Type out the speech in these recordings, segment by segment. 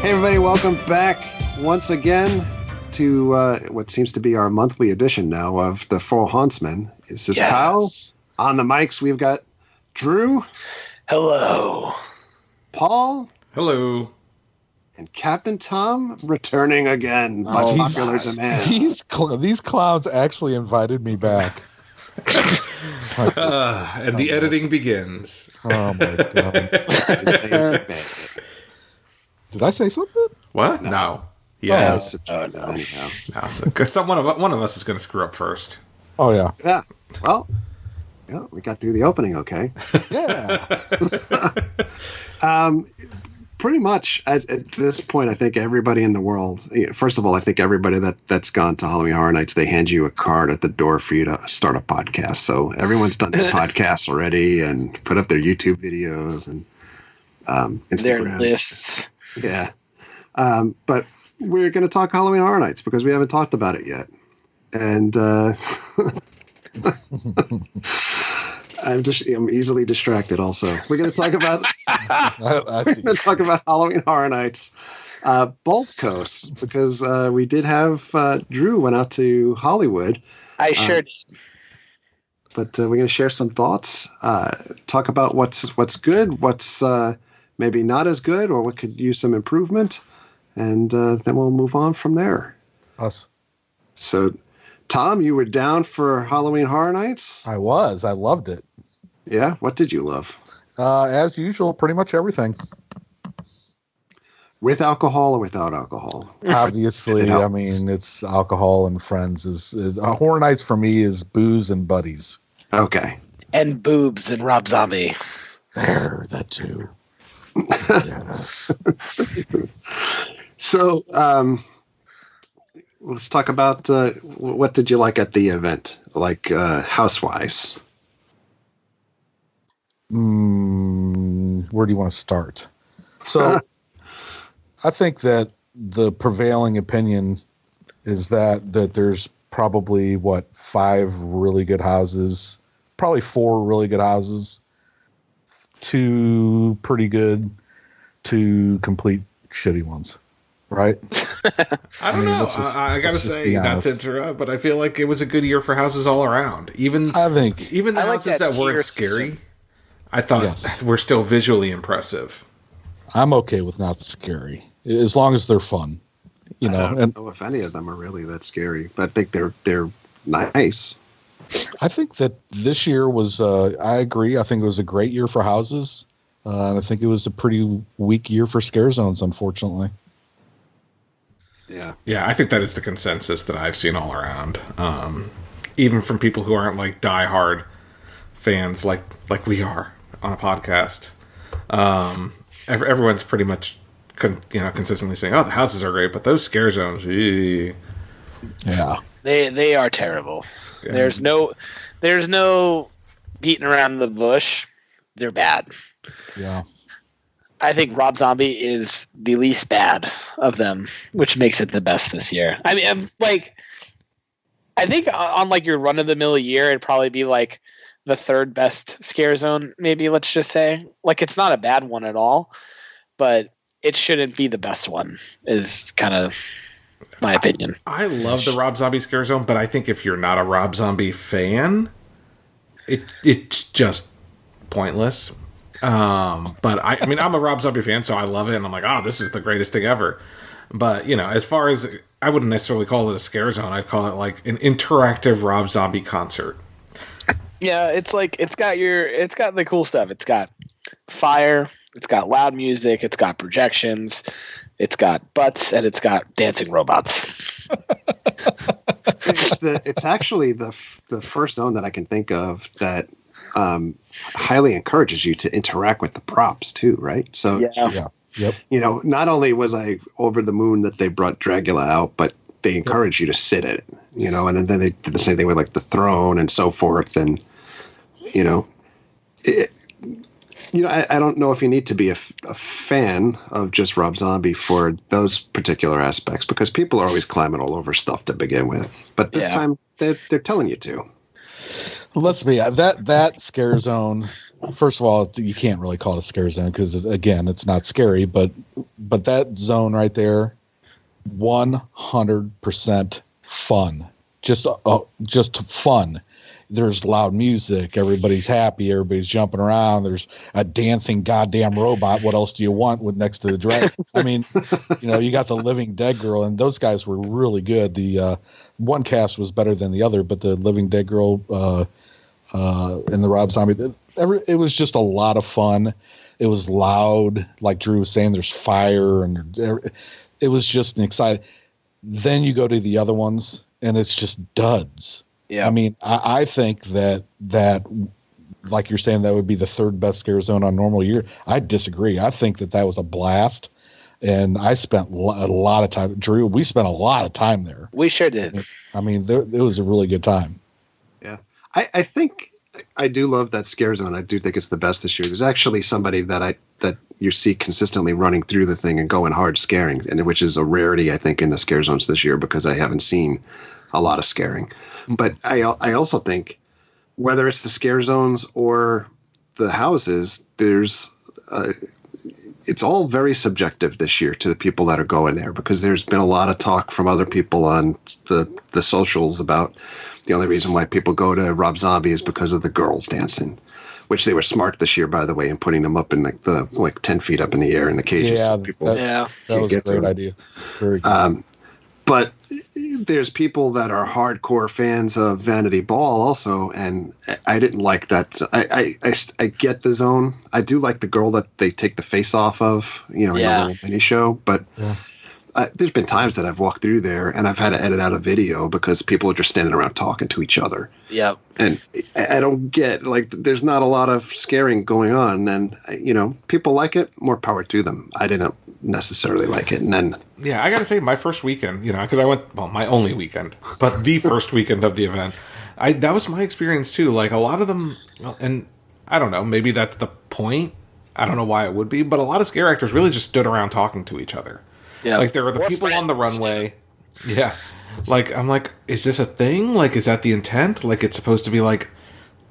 Hey everybody, welcome back once again to what seems to be our monthly edition now of the Four Hauntsmen. This is Kyle. On the mics, we've got Drew. Hello. Paul. Hello. And Captain Tom returning again by popular demand. These clowns actually invited me back. And the editing begins. Oh my god. Did I say something? What? No. Yeah. No. Because one of us is going to screw up first. Oh yeah. Yeah. Well, yeah, we got through the opening okay. Yeah. Pretty much at this point, I think everybody in the world, first of all, I think everybody that's gone to Halloween Horror Nights, they hand you a card at the door for you to start a podcast. So everyone's done their podcasts already and put up their YouTube videos and Instagram. Their lists. Yeah. But we're going to talk Halloween Horror Nights because we haven't talked about it yet. And I'm easily distracted also. We're going to talk about Halloween Horror Nights, both coasts, because we did have Drew went out to Hollywood. I sure did. But we're going to share some thoughts, talk about what's good, what's maybe not as good, or what could use some improvement, and then we'll move on from there. Us. So, Tom, you were down for Halloween Horror Nights? I was. I loved it. Yeah? What did you love? As usual, pretty much everything. With alcohol or without alcohol? Obviously, I mean, it's alcohol and friends. Is Horror Nights for me is booze and buddies. Okay. And boobs and Rob Zombie. There, that too. Yes. So, let's talk about what did you like at the event, like house-wise? Where do you want to start? So, I think that the prevailing opinion is that there's probably, 5 really good houses, probably 4 really good houses, 2 pretty good, 2 complete shitty ones. Right? I don't know. I gotta say, not to interrupt, but I feel like it was a good year for houses all around. Even the houses that weren't scary, I thought were still visually impressive. I'm okay with not scary, as long as they're fun. I don't know if any of them are really that scary, but I think they're nice. I think that this year was. I agree. I think it was a great year for houses. And I think it was a pretty weak year for scare zones, unfortunately. Yeah, I think that is the consensus that I've seen all around. Even from people who aren't like diehard fans like we are on a podcast. Everyone's pretty much consistently saying, "Oh, the houses are great, but those scare zones, yeah, they are terrible." Yeah. There's no beating around the bush. They're bad. Yeah. I think Rob Zombie is the least bad of them, which makes it the best this year. I mean, I think on like your run of the mill year, it'd probably be like the 3rd best scare zone, maybe, let's just say. Like, it's not a bad one at all, but it shouldn't be the best one, is kind of my opinion. I love the Rob Zombie scare zone, but I think if you're not a Rob Zombie fan, it's just pointless. But I mean, I'm a Rob Zombie fan, so I love it, and I'm like, oh, this is the greatest thing ever. But, as far as, I wouldn't necessarily call it a scare zone, I'd call it like an interactive Rob Zombie concert. Yeah, it's like, it's got the cool stuff. It's got fire, it's got loud music, it's got projections, it's got butts, and it's got dancing robots. It's actually the first zone that I can think of that highly encourages you to interact with the props too, right? So, yep. Not only was I over the moon that they brought Dracula out, but they encourage you to sit in it, and then they did the same thing with like the throne and so forth. And, I don't know if you need to be a fan of just Rob Zombie for those particular aspects, because people are always climbing all over stuff to begin with. But this time they're telling you to. Well, let's be that scare zone. First of all, you can't really call it a scare zone because, again, it's not scary. But but that zone right there, 100% fun. Just fun. There's loud music. Everybody's happy. Everybody's jumping around. There's a dancing goddamn robot. What else do you want with next to the dragon? I mean, you got the Living Dead girl, and those guys were really good. The one cast was better than the other, but the Living Dead girl and the Rob Zombie, it was just a lot of fun. It was loud, like Drew was saying. There's fire, and it was just an exciting. Then you go to the other ones, and it's just duds. Yeah, I mean, I think that like you're saying, that would be the third best scare zone on normal year. I disagree. I think that was a blast, and I spent a lot of time. Drew, we spent a lot of time there. We sure did. I mean, it was a really good time. Yeah, I think I do love that scare zone. I do think it's the best this year. There's actually somebody that you see consistently running through the thing and going hard scaring, and which is a rarity, I think, in the scare zones this year, because I haven't seen a lot of scaring. But I also think whether it's the scare zones or the houses, it's all very subjective this year to the people that are going there, because there's been a lot of talk from other people on the socials about the only reason why people go to Rob Zombie is because of the girls dancing, which they were smart this year, by the way, in putting them up in like 10 feet up in the air in the cages. Yeah, so people that was a great idea. Very good. But there's people that are hardcore fans of Vanity Ball also, and I didn't like that. I get the zone. I do like the girl that they take the face off of, in a little mini show. But there's been times that I've walked through there and I've had to edit out a video because people are just standing around talking to each other. Yep. And I don't get, there's not a lot of scaring going on, and people like it. More power to them. I didn't necessarily like it, and then I gotta say, my first weekend, because I went, my only weekend, but the first weekend of the event, that was my experience too. Like, a lot of them, and I don't know, maybe that's the point. I don't know why it would be, but a lot of scare actors really just stood around talking to each other. Yeah, like there were the people on the runway. Yeah, I'm like, is this a thing? Like, is that the intent? Like, it's supposed to be like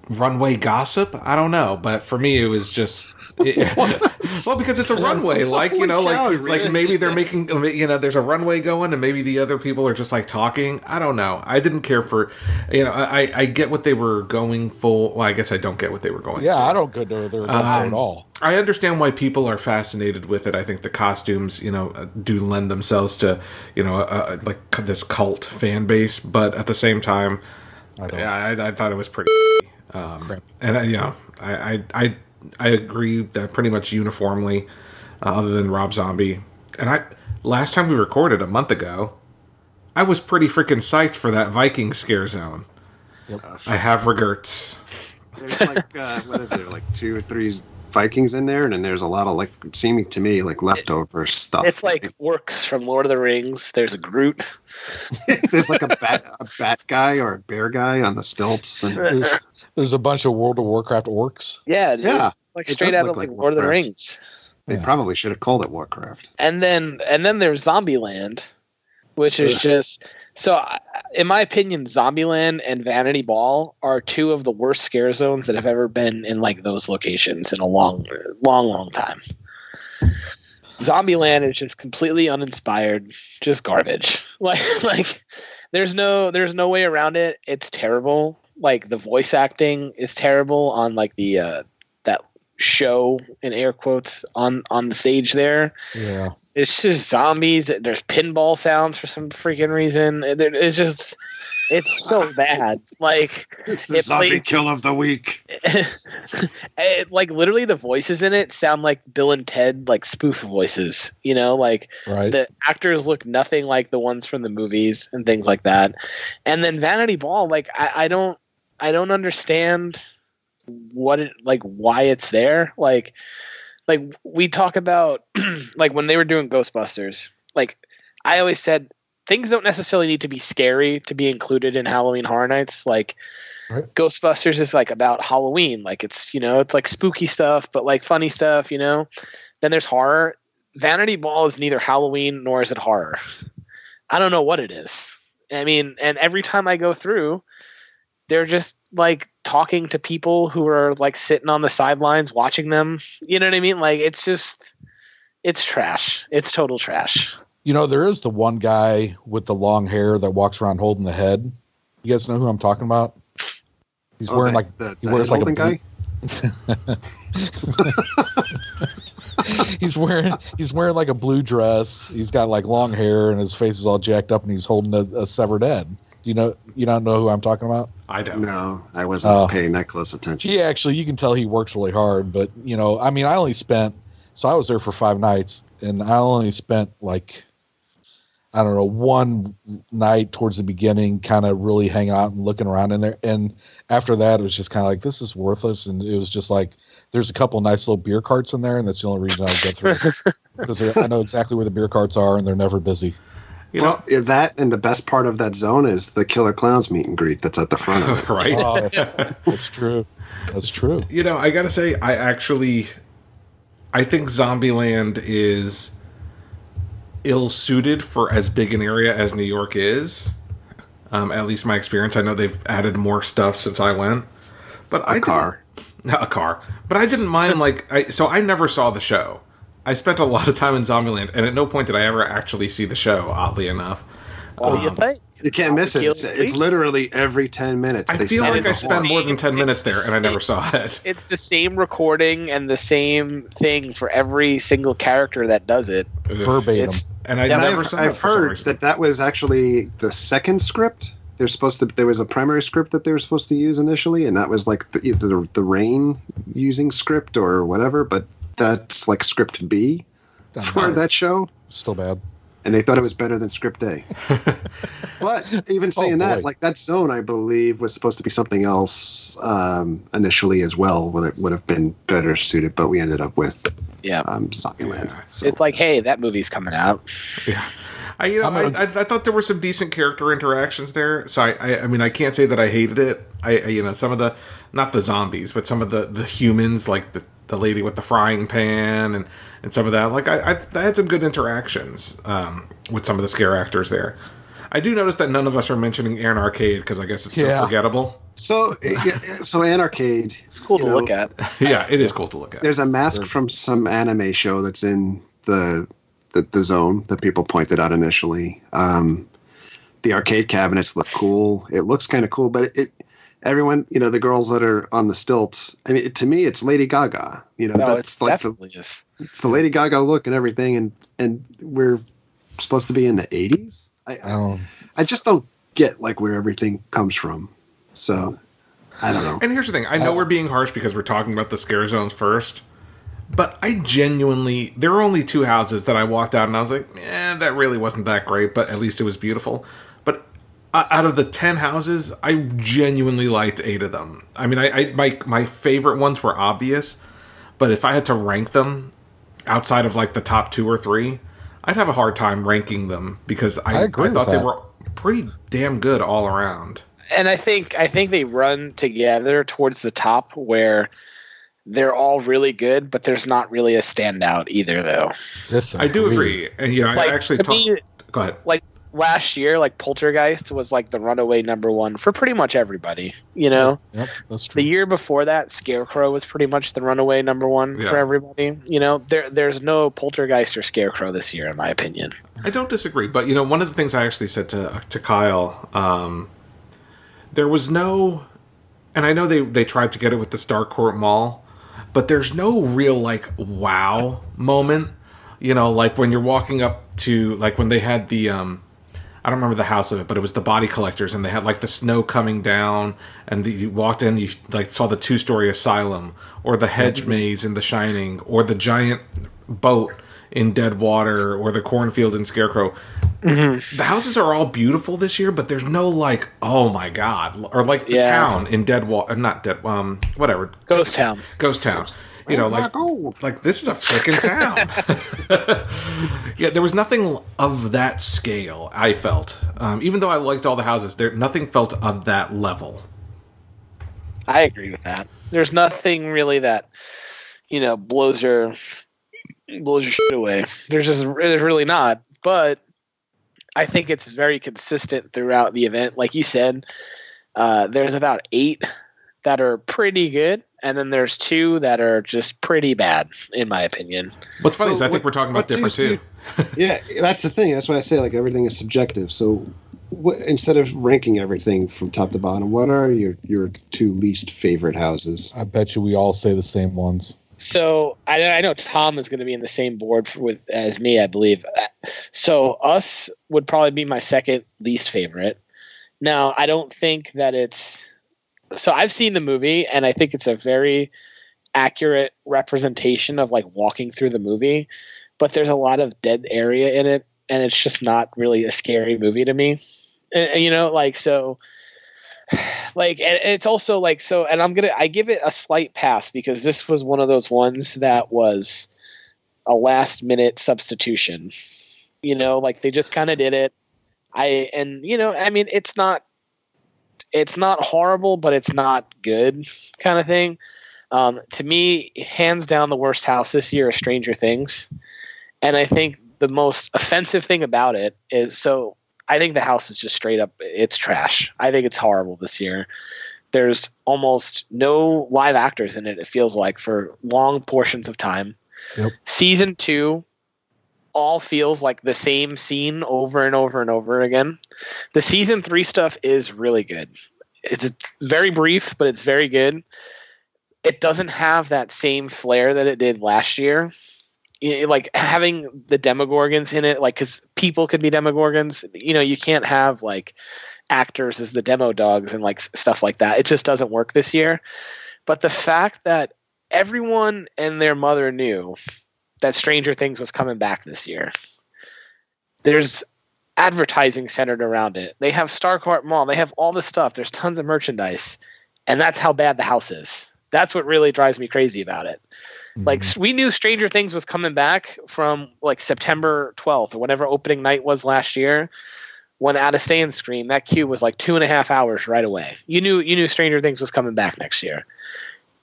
runway gossip? I don't know, but for me, it was just. Well, because it's a runway, maybe they're making, there's a runway going, and maybe the other people are just like talking. I don't know. I didn't care for, I get what they were going for. Well, I guess I don't get what they were going for. Yeah, I don't get what they were going for at all. I understand why people are fascinated with it. I think the costumes, do lend themselves to, like this cult fan base, but at the same time, I thought it was pretty. And I agree that pretty much uniformly, other than Rob Zombie. And last time we recorded a month ago, I was pretty freaking psyched for that Viking scare zone. Yep. I have regrets. There's what is there, 2 or 3 Vikings in there, and then there's a lot of seeming to me leftover stuff. It's like orcs from Lord of the Rings. There's a Groot. There's a bat guy or a bear guy on the stilts, and there's a bunch of World of Warcraft orcs. Yeah, straight out of Lord of the Rings. They probably should have called it Warcraft. And then there's Zombieland, which is just so. In my opinion, Zombieland and Vanity Ball are 2 of the worst scare zones that have ever been in those locations in a long, long, long time. Zombieland is just completely uninspired, just garbage. There's no way around it. It's terrible. The voice acting is terrible on the that show in air quotes on the stage there. Yeah. It's just zombies. There's pinball sounds for some freaking reason. It's so bad. It's the zombie kill of the week. Literally the voices in it sound like Bill and Ted spoof voices. Right. The actors look nothing like the ones from the movies and things like that. And then Vanity Ball, I don't understand why it's there. We talk about when they were doing Ghostbusters, I always said things don't necessarily need to be scary to be included in Halloween Horror Nights. Right. Ghostbusters is about Halloween. It's, it's spooky stuff, but funny stuff, Then there's horror. Vanity Ball is neither Halloween nor is it horror. I don't know what it is. I mean, and every time I go through, they're just talking to people who are sitting on the sidelines watching them. You know what I mean? It's It's trash. It's total trash. There is the one guy with the long hair that walks around holding the head. You guys know who I'm talking about? He's wearing he wears like a guy. He's wearing like a blue dress. He's got like long hair and his face is all jacked up and he's holding a severed head. You don't know who I'm talking about? I don't. No, I wasn't paying that close attention. Yeah, actually, you can tell he works really hard. But I only spent. So I was there for 5 nights, and I only spent one night towards the beginning, kind of really hanging out and looking around in there. And after that, it was just kind of like, this is worthless. And it was just like, there's a couple nice little beer carts in there, and that's the only reason I would go through it. Because I know exactly where the beer carts are, and they're never busy. That and the best part of that zone is the Killer Clowns meet and greet that's at the front of it. Right? Oh, that's true. That's true. I got to say, I think Zombieland is ill-suited for as big an area as New York is. At least my experience. I know they've added more stuff since I went. But a car. But I didn't mind, so I never saw the show. I spent a lot of time in Zombieland, and at no point did I ever actually see the show, oddly enough. What do you think? You can't miss it. It's literally every 10 minutes. I feel like I spent more than 10 minutes there, and I never saw it. It's the same recording and the same thing for every single character that does it. Verbatim. And I never saw it. I've heard that was actually the second script. There was a primary script that they were supposed to use initially, and that was like the rain using script or whatever, but that's like script B for that show. Still bad. And they thought it was better than script A. But even saying that, that zone, I believe, was supposed to be something else initially as well, when it would have been better suited, but we ended up with Zombieland. Yeah. So. It's like, hey, that movie's coming out. Yeah. I thought there were some decent character interactions there. So I can't say that I hated it. Some of the, not the zombies, but some of the humans, like the lady with the frying pan and some of that. I had some good interactions with some of the scare actors there. I do notice that none of us are mentioning Ann Arcade because I guess it's so forgettable. So Ann Arcade, it's cool to look at. Yeah, it is cool to look at. There's a mask from some anime show that's in the zone that people pointed out initially. The arcade cabinets look cool. It looks kind of cool, but everyone, the girls that are on the stilts, I mean, to me, it's Lady Gaga. That's like it's the Lady Gaga look and everything, and we're supposed to be in the 80s. I just don't get where everything comes from. So I don't know. And here's the thing: I know we're being harsh because we're talking about the scare zones first, but I genuinely, there were only 2 houses that I walked out and I was like, that really wasn't that great, but at least it was beautiful. But out of the 10 houses, I genuinely liked 8 of them. I mean, my favorite ones were obvious, but if I had to rank them outside of the top 2 or 3, I'd have a hard time ranking them because I thought they were pretty damn good all around. And I think they run together towards the top where they're all really good, but there's not really a standout either, though. I do agree. And I actually go ahead. Last year, Poltergeist was the runaway number 1 for pretty much everybody, Yep, that's true. The year before that, Scarecrow was pretty much the runaway number 1 for everybody. There's no Poltergeist or Scarecrow this year, in my opinion. I don't disagree, but one of the things I actually said to Kyle, there was no, and I know they tried to get it with the Starcourt Mall, but there's no real wow moment. When you're walking up to when they had the I don't remember the house of it, but it was the body collectors, and they had the snow coming down, and you walked in, you saw the 2-story asylum, or the hedge maze in The Shining, or the giant boat in Dead Water, or the cornfield in Scarecrow. Mm-hmm. The houses are all beautiful this year, but there's no oh my god, or the town in Dead Water, not Dead, whatever, Ghost Town. This is a freaking town. Yeah, there was nothing of that scale, I felt. Even though I liked all the houses, nothing felt of that level. I agree with that. There's nothing really that, blows your shit away. There's really not. But I think it's very consistent throughout the event. Like you said, there's about 8 that are pretty good, and then there's 2 that are just pretty bad, in my opinion. What's funny is I think we're talking about different too. Yeah, that's the thing. That's why I say like everything is subjective. So instead of ranking everything from top to bottom, what are your 2 least favorite houses? I bet you we all say the same ones. So I know Tom is going to be in the same board as me, I believe. So Us would probably be my second least favorite. Now, I don't think that it's – so I've seen the movie, and I think it's a very accurate representation of like walking through the movie, but there's a lot of dead area in it, and it's just not really a scary movie to me. And, you know, like so – like, and it's also like, so, and I give it a slight pass because this was one of those ones that was a last minute substitution, you know, like they just kind of did it. You know, I mean, it's not horrible, but it's not good kind of thing. To me, hands down, the worst house this year is Stranger Things. And I think the most offensive thing about it is, so I think the house is just straight up, it's trash. I think it's horrible this year. There's almost no live actors in it, it feels like, for long portions of time. Yep. Season 2 all feels like the same scene over and over and over again. The season 3 stuff is really good. It's very brief, but it's very good. It doesn't have that same flair that it did last year. Like having the Demogorgons in it, like, because people could be Demogorgons, you know, you can't have like actors as the demo dogs and like stuff like that. It just doesn't work this year. But the fact that everyone and their mother knew that Stranger Things was coming back this year, there's advertising centered around it. They have Starcourt Mall, they have all this stuff, there's tons of merchandise, and that's how bad the house is. That's what really drives me crazy about it. Like, we knew Stranger Things was coming back from like September 12th or whenever opening night was last year. When Out of Stay Scream, that queue was like 2.5 hours right away. You knew Stranger Things was coming back next year.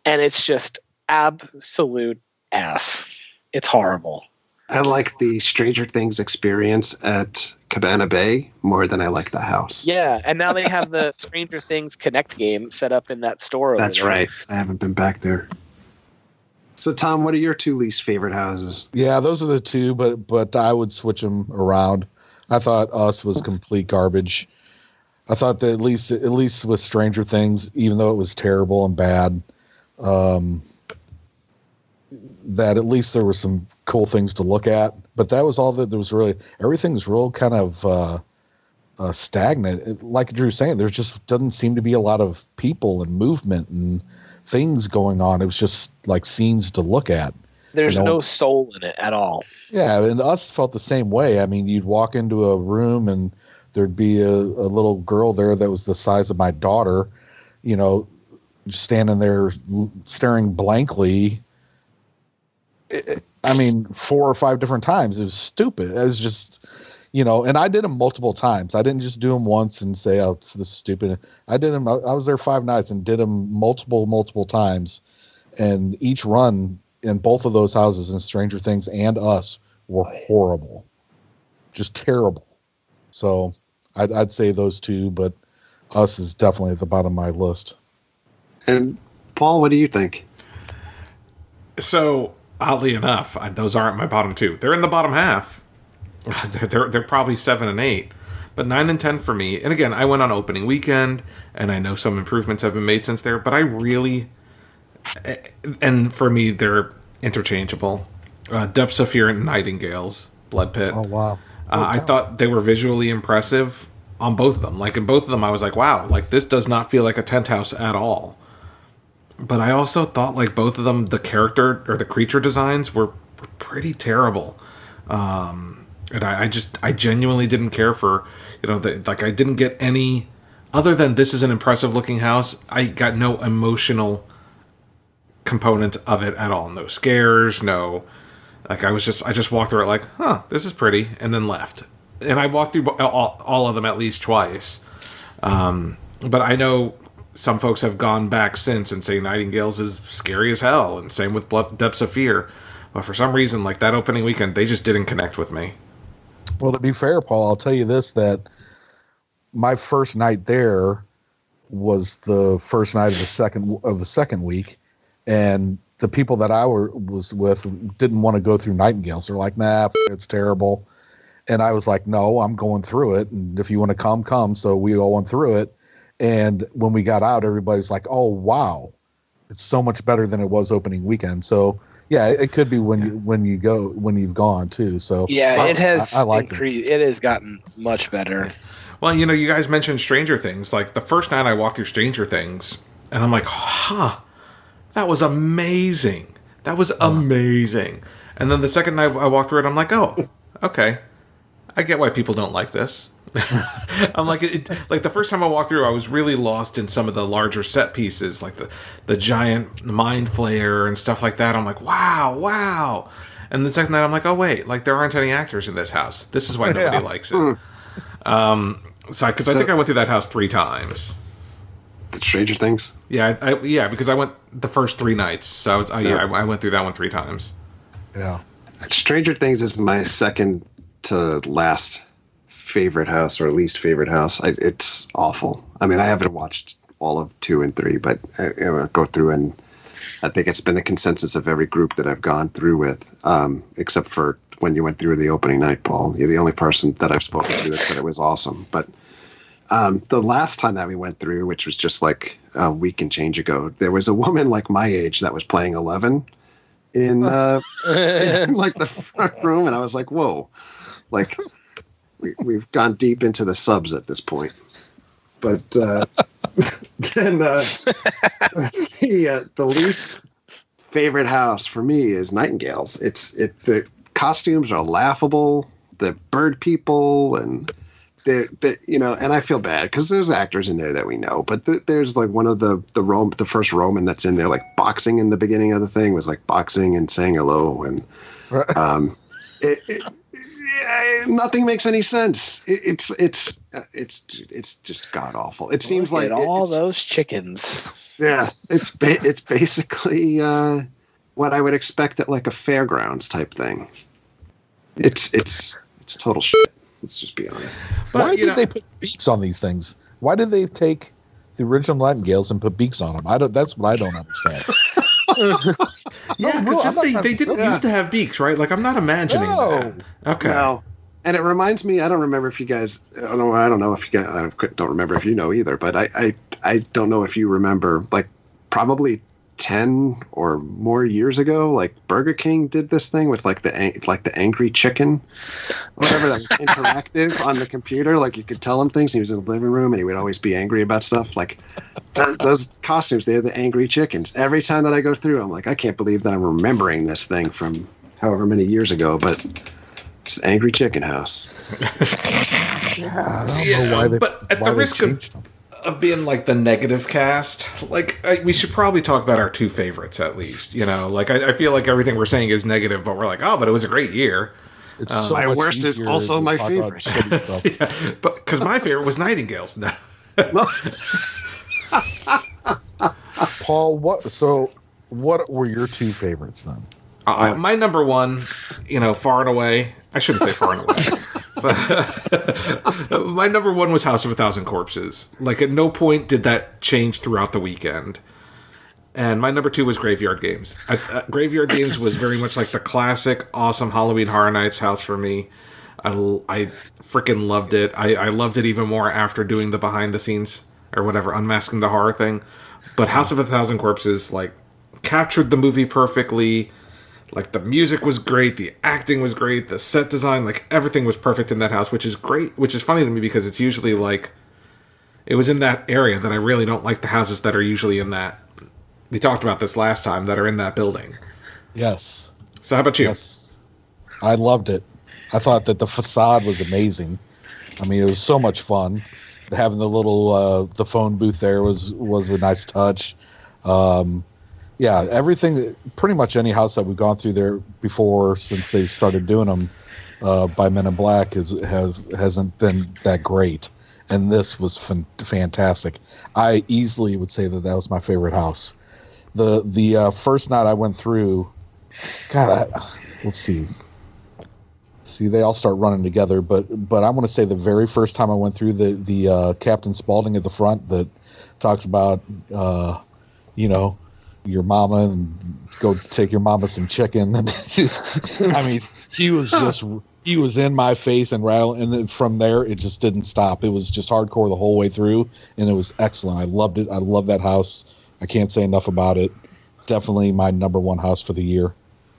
And it's just absolute ass. It's horrible. I like the Stranger Things experience at Cabana Bay more than I like the house. Yeah, and now they have the Stranger Things Connect game set up in that store over That's there. right. I haven't been back there. So, Tom, what are your 2 least favorite houses? Yeah, those are the 2, but I would switch them around. I thought Us was complete garbage. I thought that at least with Stranger Things, even though it was terrible and bad, that at least there were some cool things to look at. But that was all that there was really. Everything's real kind of stagnant. Like Drew's saying, there just doesn't seem to be a lot of people and movement and things going on. It was just like scenes to look at. There's no soul in it at all. Yeah, and Us felt the same way. I mean, you'd walk into a room and there'd be a little girl there that was the size of my daughter, you know, just standing there staring blankly. I mean, 4 or 5 different times. It was stupid. It was just, you know, and I did them multiple times. I didn't just do them once and say, oh, this is stupid. I did them. I was there 5 nights and did them multiple times. And each run in both of those houses in Stranger Things and Us were horrible. Just terrible. So I'd say those 2, but Us is definitely at the bottom of my list. And Paul, what do you think? So oddly enough, those aren't my bottom 2. They're in the bottom half. They're probably 7 and 8, but 9 and 10 for me. And again, I went on opening weekend, and I know some improvements have been made since there, but I really, and for me, they're interchangeable. Depths of Fear and Nightingales, Blood Pit. Oh, wow. I thought they were visually impressive on both of them. Like in both of them, I was like, wow, like this does not feel like a tent house at all. But I also thought like both of them, the character or the creature designs were pretty terrible. And I genuinely didn't care for, you know, I didn't get any, other than this is an impressive looking house, I got no emotional component of it at all. No scares, no, like I just walked through it like, huh, this is pretty, and then left. And I walked through all of them at least twice. But I know some folks have gone back since and say Nightingales is scary as hell, and same with Depths of Fear. But for some reason, like that opening weekend, they just didn't connect with me. Well, to be fair, Paul, I'll tell you this, that my first night there, was the first night of the second week, and the people that I was with didn't want to go through Nightingales. They're like, nah, it's terrible. And I was like, no, I'm going through it. And if you want to come. So we all went through it. And when we got out, everybody's like, oh, wow, it's so much better than it was opening weekend. So yeah, it could be when you've gone too. So yeah, it has I like increased. It has gotten much better. Well, you guys mentioned Stranger Things. Like the first night I walked through Stranger Things, and I'm like, that was amazing. That was amazing. And then the second night I walked through it, I'm like, oh, okay. I get why people don't like this. I'm like, like the first time I walked through, I was really lost in some of the larger set pieces, like the giant mind flayer and stuff like that. I'm like, wow. And the second night, I'm like, oh wait, like there aren't any actors in this house. This is why nobody likes it. I think I went through that house 3 times. The Stranger Things. Yeah, because I went the first 3 nights. So I went through that one 3 times. Yeah, Stranger Things is my second to last favorite house, or least favorite house. It's awful. I mean, I haven't watched all of 2 and 3, but I go through, and I think it's been the consensus of every group that I've gone through with, except for when you went through the opening night, Paul. You're the only person that I've spoken to that said it was awesome. But the last time that we went through, which was just like a week and change ago, there was a woman like my age that was playing 11 in like the front room, and I was like, whoa, like we've gone deep into the subs at this point. But then the least favorite house for me is Nightingales. The costumes are laughable, the bird people, and they're and I feel bad because there's actors in there that we know, but there's like one of the first Roman that's in there, like boxing in the beginning of the thing, was like boxing and saying hello, and nothing makes any sense. It's just god awful. It seems like all those chickens. Yeah, it's basically what I would expect at like a fairgrounds type thing. It's total shit. Let's just be honest. Why did they put beaks on these things? Why did they take the original Nightingales and put beaks on them? That's what I don't understand. Yeah, because they didn't used to have beaks, right? Like, I'm not imagining that. Okay. No. And it reminds me, I don't remember if you guys, I don't know if you guys, I don't remember if you know either, but I don't know if you remember, like, probably 10 or more years ago, like Burger King did this thing with like the angry chicken, whatever, that was interactive on the computer. Like you could tell him things. He was in the living room and he would always be angry about stuff. Like those costumes, they're the angry chickens. Every time that I go through, I'm like, I can't believe that I'm remembering this thing from however many years ago, but it's the Angry Chicken House. I don't know why they. But at the risk of being like the negative cast, like we should probably talk about our 2 favorites at least. Like I feel like everything we're saying is negative, but we're like, oh, but it was a great year. It's so my much worst is also my favorite. Stuff. Yeah, but because my favorite was Nightingales. No. Paul, what were your 2 favorites then? My number 1, far and away. I shouldn't say far and away. But my number 1 was House of a Thousand Corpses. Like, at no point did that change throughout the weekend. And my number 2 was Graveyard Games. Graveyard Games was very much like the classic, awesome Halloween Horror Nights house for me. I freaking loved it. I loved it even more after doing the behind the scenes, or whatever, Unmasking the Horror thing. But House of a Thousand Corpses, like, captured the movie perfectly. Like, the music was great, the acting was great, the set design, like, everything was perfect in that house, which is great, which is funny to me because it's usually, like, it was in that area that I really don't like the houses that are usually in that. We talked about this last time, that are in that building. Yes. So how about you? Yes. I loved it. I thought that the facade was amazing. I mean, it was so much fun. Having the little, the phone booth there was a nice touch. Yeah, everything, pretty much any house that we've gone through there before since they started doing them by Men in Black hasn't been that great. And this was fantastic. I easily would say that was my favorite house. The first night I went through, God, let's see. See, they all start running together, but I want to say the very first time I went through the Captain Spaulding at the front that talks about your mama and go take your mama some chicken. I mean, he was in my face and rattling, and then from there it just didn't stop. It was just hardcore the whole way through, and it was excellent. I loved it. I love that house. I can't say enough about it. Definitely my number one house for the year.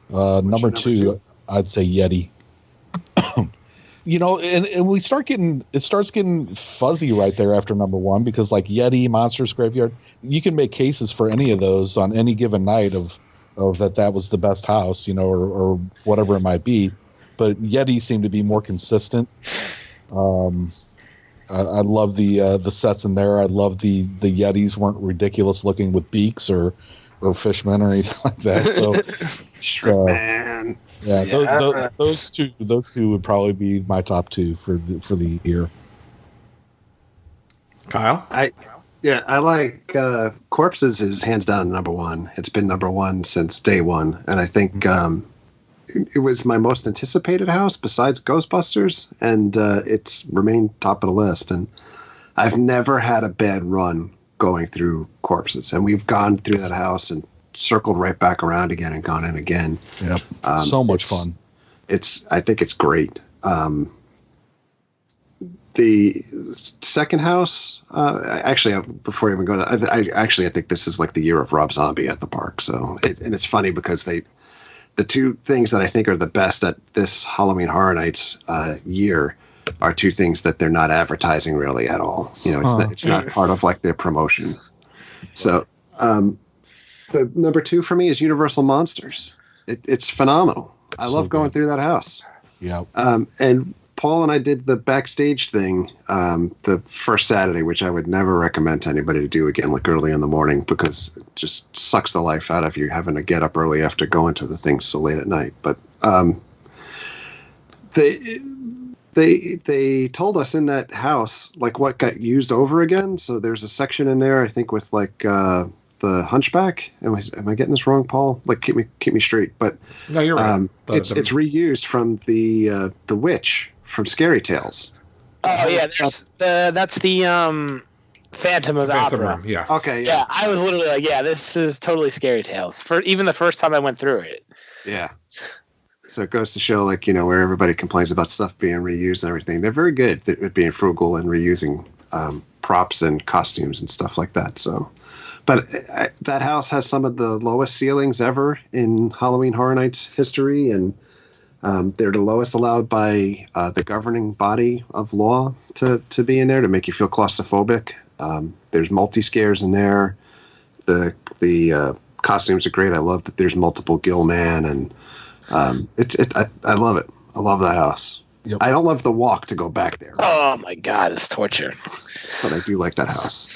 Number two, I'd say Yeti. And we starts getting fuzzy right there after number one, because like Yeti, Monsters Graveyard, you can make cases for any of those on any given night of that was the best house, or whatever it might be. But Yeti seemed to be more consistent. I love the sets in there. I love the Yetis weren't ridiculous looking with beaks or fishmen or anything like that. So Man. Those two would probably be my top two for the year. Kyle? I like Corpses is hands down number one. It's been number one since day one, and I think it was my most anticipated house besides Ghostbusters, and it's remained top of the list. And I've never had a bad run going through Corpses, and we've gone through that house and circled right back around again and gone in again. Yep. So much fun. I think it's great. The second house, actually, before I even go to, I think this is like the year of Rob Zombie at the park. So, and it's funny because the two things that I think are the best at this Halloween Horror Nights year are two things that they're not advertising really at all. It's not part of like their promotion. So, the number two for me is Universal Monsters. It's phenomenal. I love going through that house. Yeah. And Paul and I did the backstage thing the first Saturday, which I would never recommend to anybody to do again, like early in the morning, because it just sucks the life out of you having to get up early after going to the things so late at night. But they told us in that house like what got used over again. So there's a section in there, I think, with like the Hunchback. Am I getting this wrong, Paul? Like keep me straight. But no, you're right. It's reused from the witch from Scary Tales. Oh yeah, that's the Phantom of the Opera. Room, yeah. Okay. Yeah, I was literally like, yeah, this is totally Scary Tales. For even the first time I went through it. Yeah. So it goes to show, like, where everybody complains about stuff being reused and everything. They're very good at being frugal and reusing props and costumes and stuff like that. So, but that house has some of the lowest ceilings ever in Halloween Horror Nights history, and they're the lowest allowed by the governing body of law to be in there to make you feel claustrophobic. There's multi-scares in there. The costumes are great. I love that there's multiple Gill Man, and I love it. I love that house. Yep. I don't love the walk to go back there. Oh my God, it's torture. But I do like that house.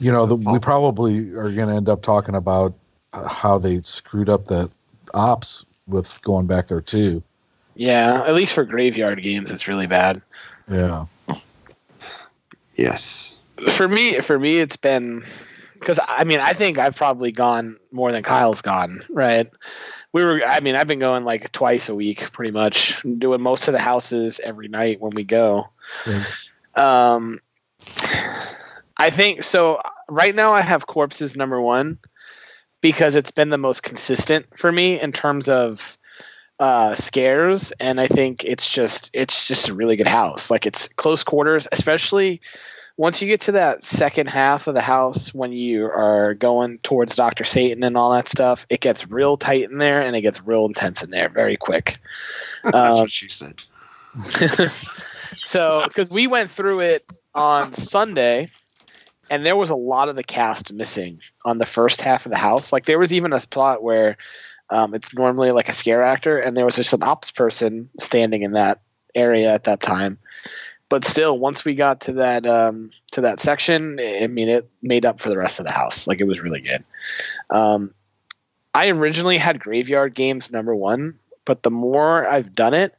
We probably are going to end up talking about how they screwed up the ops with going back there too. Yeah, at least for graveyard games, it's really bad. Yeah. Yes. For me, it's been because I think I've probably gone more than Kyle's gone. Right? I've been going like twice a week, pretty much, doing most of the houses every night when we go. Yeah. I think so. Right now, I have Corpses number one because it's been the most consistent for me in terms of scares, and I think it's just a really good house. Like, it's close quarters, especially once you get to that second half of the house when you are going towards Dr. Satan and all that stuff. It gets real tight in there, and it gets real intense in there very quick. That's what she said. So, because we went through it on Sunday, and there was a lot of the cast missing on the first half of the house. Like, there was even a spot where it's normally like a scare actor, and there was just an ops person standing in that area at that time. But still, once we got to that section, it made up for the rest of the house. Like, it was really good. I originally had Graveyard Games number one, but the more I've done it,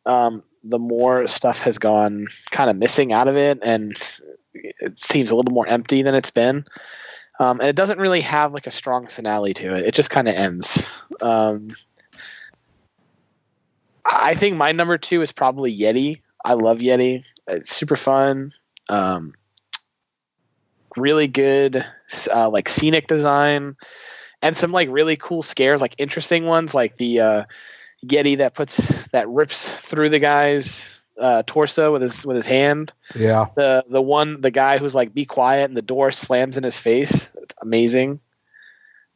the more stuff has gone kind of missing out of it, and it seems a little more empty than it's been. And it doesn't really have like a strong finale to it. It just kind of ends. I think my number 2 is probably Yeti. I love Yeti. It's super fun. Really good, like scenic design, and some like really cool scares, like interesting ones, like the Yeti that rips through the guy's torso with his hand. Yeah. The guy who's like, be quiet, and the door slams in his face. It's amazing.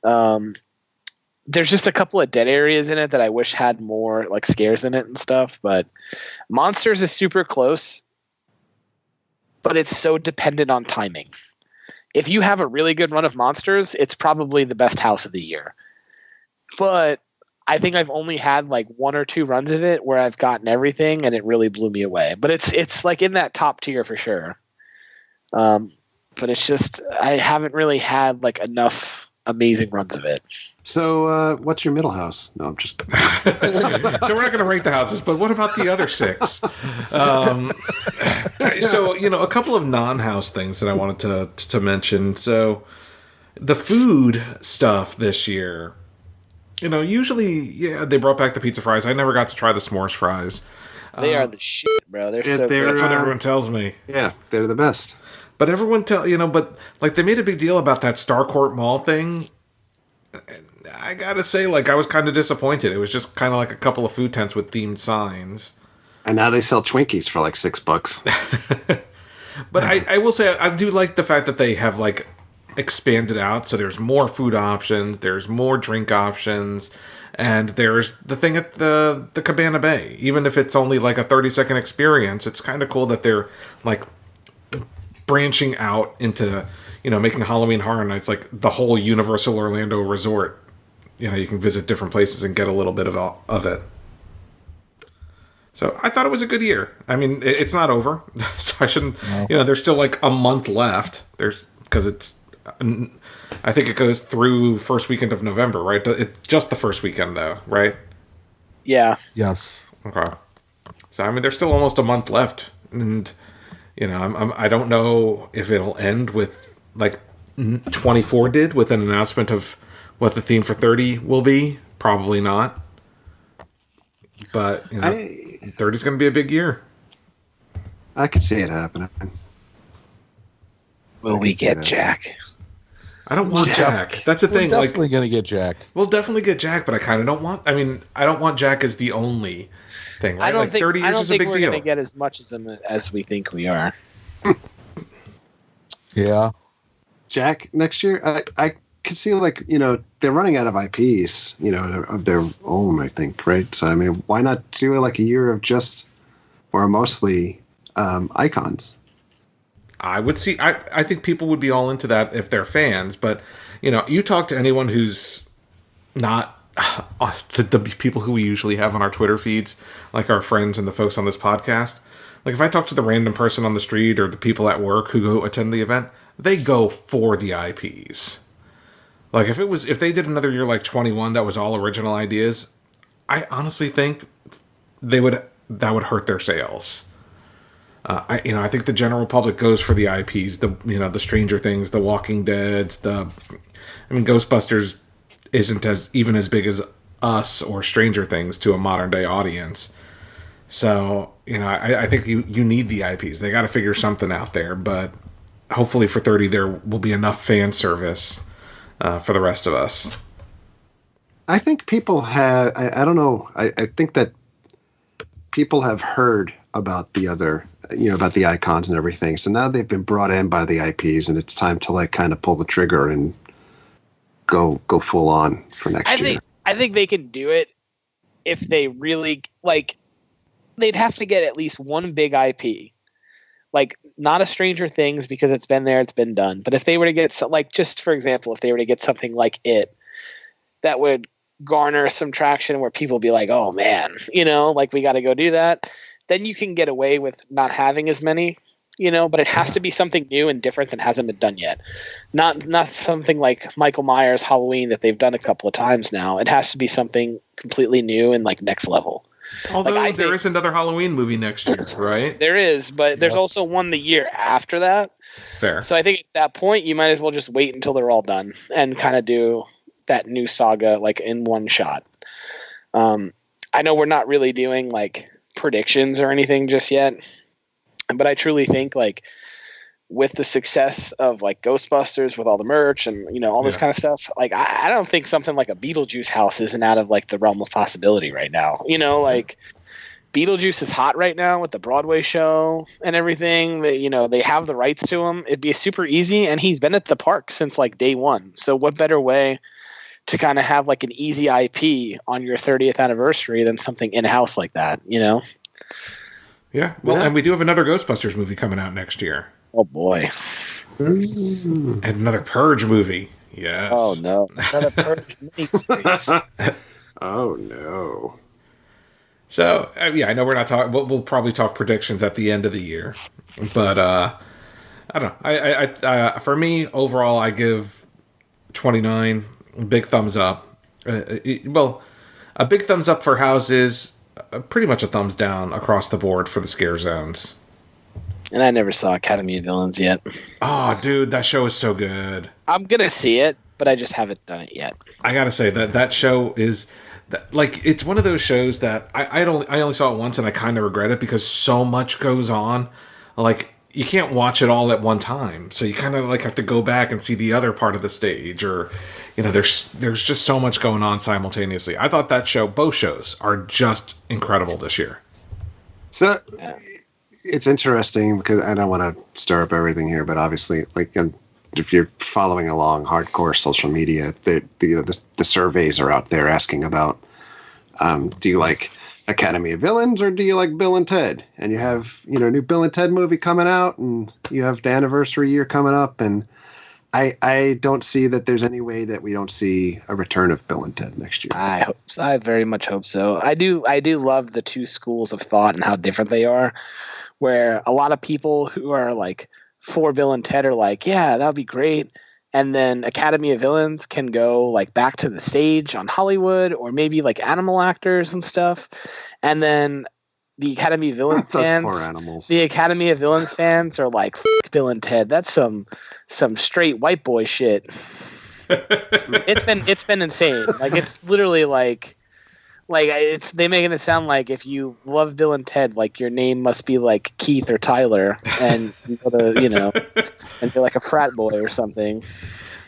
There's just a couple of dead areas in it that I wish had more like scares in it and stuff, but Monsters is super close, but it's so dependent on timing. If you have a really good run of Monsters, it's probably the best house of the year. But I think I've only had like 1 or 2 runs of it where I've gotten everything and it really blew me away. But it's like in that top tier for sure. But it's just, I haven't really had like enough amazing runs of it. So what's your middle house? No, I'm just So we're not going to rank the houses, but what about the other 6? So, a couple of non-house things that I wanted to mention. So the food stuff this year, usually, they brought back the pizza fries. I never got to try the s'mores fries. They are the shit, bro. They're so good. That's what everyone tells me. Yeah, they're the best. But everyone but like they made a big deal about that Starcourt Mall thing. I gotta say, like, I was kind of disappointed. It was just kind of like a couple of food tents with themed signs. And now they sell Twinkies for like $6. But I will say, I do like the fact that they have like expanded out. So there's more food options, there's more drink options, and there's the thing at the Cabana Bay. Even if it's only like a 30-second experience, it's kind of cool that they're like branching out into, making Halloween Horror Nights like the whole Universal Orlando Resort. You can visit different places and get a little bit of it. So I thought it was a good year. I mean, it's not over, so I shouldn't. No. There's still like a month left. Because it's, I think it goes through first weekend of November, right? It's just the first weekend, though, right? Yeah. Yes. Okay. So I mean, there's still almost a month left, and I don't know if it'll end with like 24 did, with an announcement of what the theme for 30 will be. Probably not. But 30 is going to be a big year. I could see it happening. Will we get Jack? I don't want Jack. That's the thing. We're definitely going to get Jack. We'll definitely get Jack, but I kind of don't want. I mean, I don't want Jack as the only thing. Right? I don't think 30 years is a big deal. we're going to get as much as we think we are. Yeah. Jack next year, I could see like, they're running out of IPs, of their own, I think, right? So, I mean, why not do like a year of just, or mostly icons? I would see, I think people would be all into that if they're fans, but, you talk to anyone who's not the people who we usually have on our Twitter feeds, like our friends and the folks on this podcast. Like, if I talk to the random person on the street or the people at work who go attend the event, they go for the IPs. Like, if they did another year like 21 that was all original ideas, I honestly think that would hurt their sales. I think the general public goes for the IPs, the Stranger Things, the Walking Deads, Ghostbusters isn't even as big as Us or Stranger Things to a modern day audience. So, I think you need the IPs. They got to figure something out there, but hopefully for 30 there will be enough fan service for the rest of us. I think people have, I don't know, I think that people have heard about the other, about the icons and everything. So now they've been brought in by the IPs, and it's time to like kind of pull the trigger and go full on for next year. I think they can do it if they really like. They'd have to get at least one big IP, like not a Stranger Things because it's been there, it's been done. But if they were to get just for example, if they were to get something like It, that would garner some traction where people be like, "Oh man, like we got to go do that." Then you can get away with not having as many, but it has to be something new and different that hasn't been done yet. Not something like Michael Myers Halloween that they've done a couple of times now. It has to be something completely new and like next level. Although there is another Halloween movie next year, right? There is, but there's also one the year after that. Fair. So I think at that point you might as well just wait until they're all done and kind of do that new saga like in one shot. I know we're not really doing like predictions or anything just yet, but I truly think like with the success of like Ghostbusters with all the merch and, you know, all this kind of stuff, like I don't think something like a Beetlejuice house isn't out of like the realm of possibility right now. You know, like Beetlejuice is hot right now with the Broadway show and everything. That, you know, they have the rights to him. It'd be super easy, and he's been at the park since like day one. So what better way to kind of have like an easy IP on your 30th anniversary than something in-house like that, you know? Yeah. Well, and we do have another Ghostbusters movie coming out next year. Oh boy. And another Purge movie. Yes. Oh no. Another Purge miniseries. Oh no. So yeah, I know we're not talking. We'll probably talk predictions at the end of the year, but I don't know. I for me overall, I give 29 big thumbs up. Well, a big thumbs up for houses, pretty much a thumbs down across the board for the scare zones. And I never saw Academy of Villains yet. Oh, dude, that show is so good. I'm gonna see it, but I just haven't done it yet. I gotta say that show is like, it's one of those shows that I only saw it once, and I kind of regret it because so much goes on. Like, you can't watch it all at one time, so you kind of like have to go back and see the other part of the stage, or you know, there's just so much going on simultaneously. I thought that show, both shows, are just incredible this year. So. Yeah. It's interesting because I don't want to stir up everything here, but obviously, like, if you're following along hardcore social media, the surveys are out there asking about, do you like Academy of Villains or do you like Bill and Ted? And you have, you know, new Bill and Ted movie coming out, and you have the anniversary year coming up, and I don't see that there's any way that we don't see a return of Bill and Ted next year. I hope so. I very much hope so. I do love the two schools of thought and how different they are. Where a lot of people who are like for Bill and Ted are like, yeah, that would be great. And then Academy of Villains can go like back to the stage on Hollywood, or maybe like animal actors and stuff. And then the Academy of Villains fans, poor animals. The Academy of Villains fans are like, F Bill and Ted. That's some straight white boy shit. It's been insane. Like, it's literally like they making it sound like if you love Bill and Ted, like your name must be like Keith or Tyler, and you know, and you're like a frat boy or something.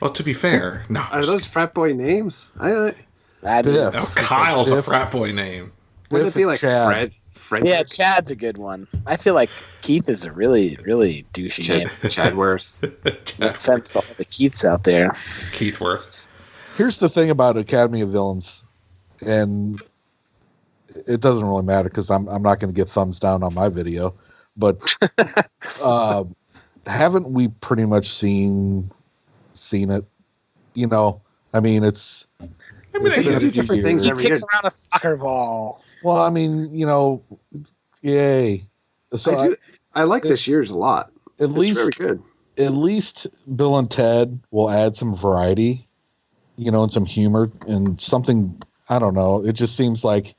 Well, to be fair, no. Are those frat boy names? Kyle's a frat boy name. Wouldn't it be like Chad? Fred? Yeah, Chad's a good one. I feel like Keith is a really, really douchey name. Chadworth. No offense to all the Keiths out there. Keithworth. Here's the thing about Academy of Villains, and it doesn't really matter because I'm not going to get thumbs down on my video, but haven't we pretty much seen it? You know, I mean, it's they do different things every year. He kicks around a soccer ball. Well, I mean, you know, yay. So I like this year's a lot. It's very good. At least Bill and Ted will add some variety, you know, and some humor and something. I don't know. It just seems like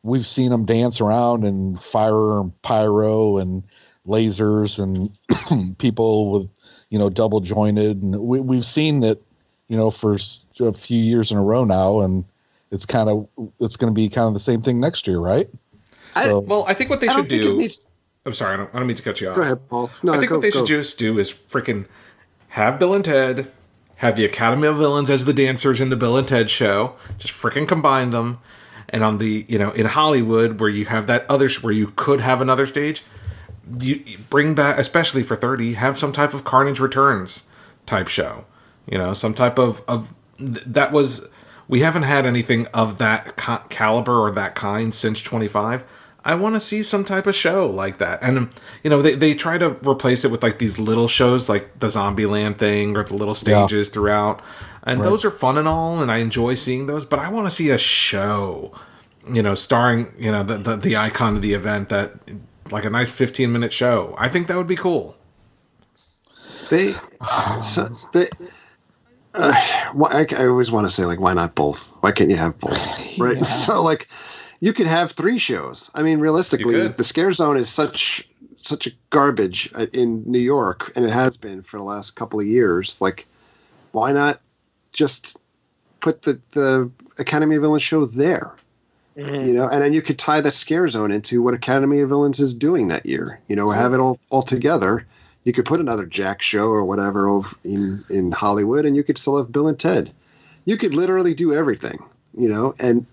we've seen them dance around and fire and pyro and lasers and people with, you know, double jointed. And we've seen that, you know, for a few years in a row now. And it's going to be kind of the same thing next year, right? So, I think what they should do. I'm sorry, I don't mean to cut you off. Go ahead, Paul. No, I think what they should just do is freaking have Bill and Ted, have the Academy of Villains as the dancers in the Bill and Ted show, just freaking combine them. And on the, you know, in Hollywood, where you have that where you could have another stage, you bring back, especially for 30, have some type of Carnage Returns type show. You know, some type of that was, we haven't had anything of that caliber or that kind since 25. I want to see some type of show like that. And, you know, they try to replace it with like these little shows like the Zombieland thing or the little stages throughout. And those are fun and all, and I enjoy seeing those. But I want to see a show, you know, starring, you know, the icon of the event, that like a nice 15-minute show. I think that would be cool. I always want to say, like, why not both? Why can't you have both? Right? Yeah. So, like, you could have 3 shows. I mean, realistically, the Scare Zone is such a garbage in New York, and it has been for the last couple of years. Like, why not just put the Academy of Villains show there? You know, and then you could tie the scare zone into what Academy of Villains is doing that year. You know, have it all together. You could put another Jack show or whatever over in Hollywood, and you could still have Bill and Ted. You could literally do everything, you know, and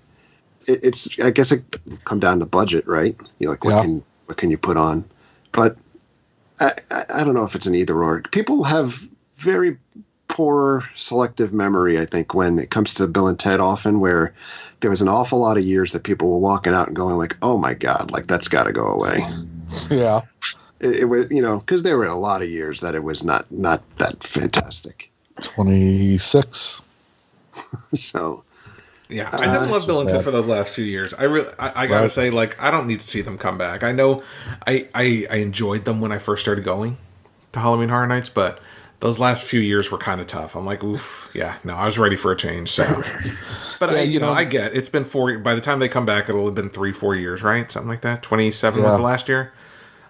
it's I guess it come down to budget, right? You know, like what can you put on? But I don't know if it's an either or. People have very poor selective memory, I think, when it comes to Bill and Ted often, where there was an awful lot of years that people were walking out and going like, oh my God, like that's got to go away. Yeah. It was, you know, because there were a lot of years that it was not that fantastic. 26. So. Yeah, I didn't love Bill and Ted for those last few years. I gotta say, like, I don't need to see them come back. I know I enjoyed them when I first started going to Halloween Horror Nights, but those last few years were kind of tough. I'm like, oof, yeah, no, I was ready for a change. So, but yeah, I get it's been 4. By the time they come back, it'll have been 3-4 years, right? Something like that. 27 was the last year.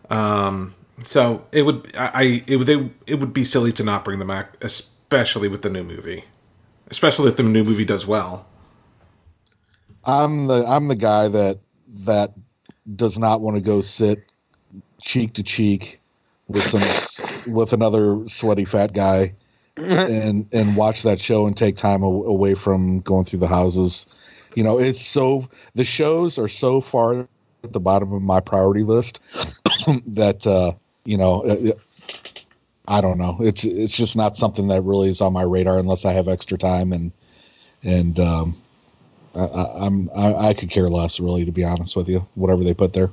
So it would be silly to not bring them back, especially with the new movie. Especially if the new movie does well. I'm the guy that does not want to go sit cheek to cheek with another sweaty fat guy and watch that show and take time away from going through the houses. You know, the shows are so far at the bottom of my priority list that you know, I don't know. It's just not something that really is on my radar unless I have extra time and I could care less, really, to be honest with you. Whatever they put there.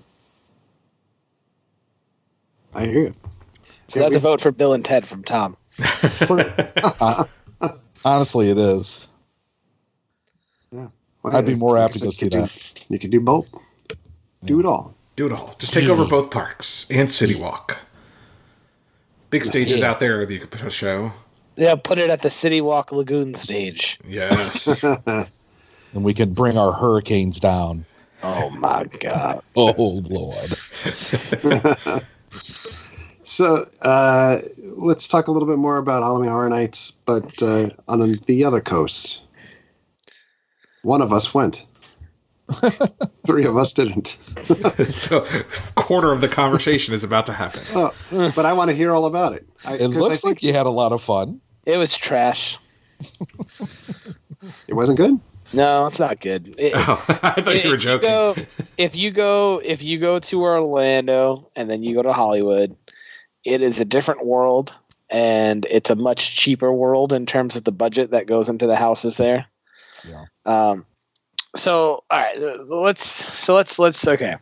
I hear you. So that's a vote for Bill and Ted from Tom. Honestly, it is. Yeah, well, I'd be more apt to go see that. You could do both. Do it all. Do it all. Just take over both parks and City Walk. Big stages out there that you could put a show. Yeah, put it at the City Walk Lagoon stage. Yes. And we can bring our hurricanes down. Oh, my God. Oh, Lord. So let's talk a little bit more about Halloween Horror Nights, but on the other coast. One of us went. 3 of us didn't. So, quarter of the conversation is about to happen. But I want to hear all about it. It looks like you had a lot of fun. It was trash. It wasn't good? No, it's not good. I thought you were joking. If you go to Orlando and then you go to Hollywood, it is a different world, and it's a much cheaper world in terms of the budget that goes into the houses there. Yeah. So, all right, let's okay.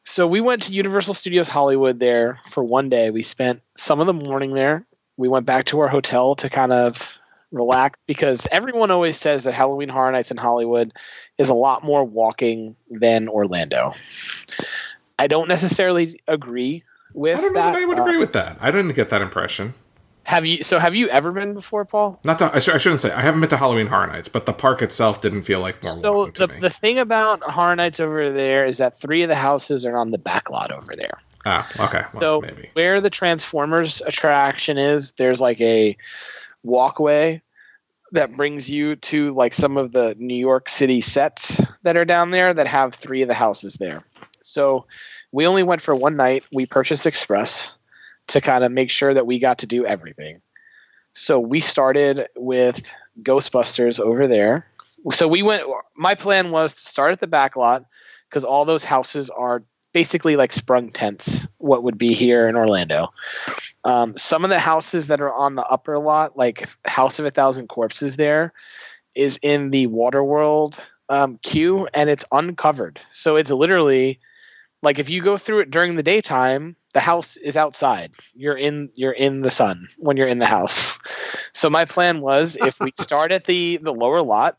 So we went to Universal Studios Hollywood there for one day. We spent some of the morning there. We went back to our hotel to kind of relax because everyone always says that Halloween Horror Nights in Hollywood is a lot more walking than Orlando. I don't necessarily agree with that. I don't know that I would agree with that. I didn't get that impression. Have you ever been before, Paul? I shouldn't say. I haven't been to Halloween Horror Nights, but the park itself didn't feel like more walking to me. The thing about Horror Nights over there is that 3 of the houses are on the back lot over there. Ah, okay. Well, so maybe. Where the Transformers attraction is, there's like a walkway that brings you to like some of the New York City sets that are down there that have 3 of the houses there. So we only went for one night. We purchased Express to kind of make sure that we got to do everything. So we started with Ghostbusters over there. So my plan was to start at the back lot because all those houses are basically like sprung tents, what would be here in Orlando. Some of the houses that are on the upper lot, like House of 1,000 Corpses there, is in the Waterworld queue, and it's uncovered. So it's literally like if you go through it during the daytime, the house is outside. You're in the sun when you're in the house. So my plan was if we start at the lower lot,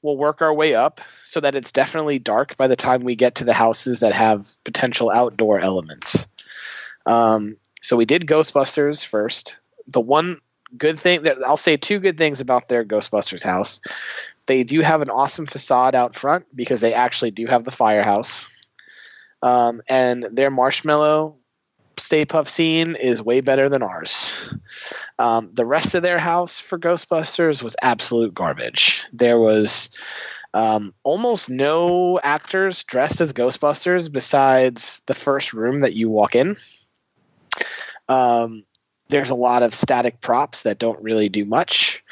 we'll work our way up so that it's definitely dark by the time we get to the houses that have potential outdoor elements. So we did Ghostbusters first. The one good thing that I'll say 2 good things about their Ghostbusters house. They do have an awesome facade out front because they actually do have the firehouse. And their marshmallow Stay Puft scene is way better than ours. The rest of their house for Ghostbusters was absolute garbage. There was Almost no actors dressed as Ghostbusters besides the first room that you walk in. There's a lot of static props that don't really do much.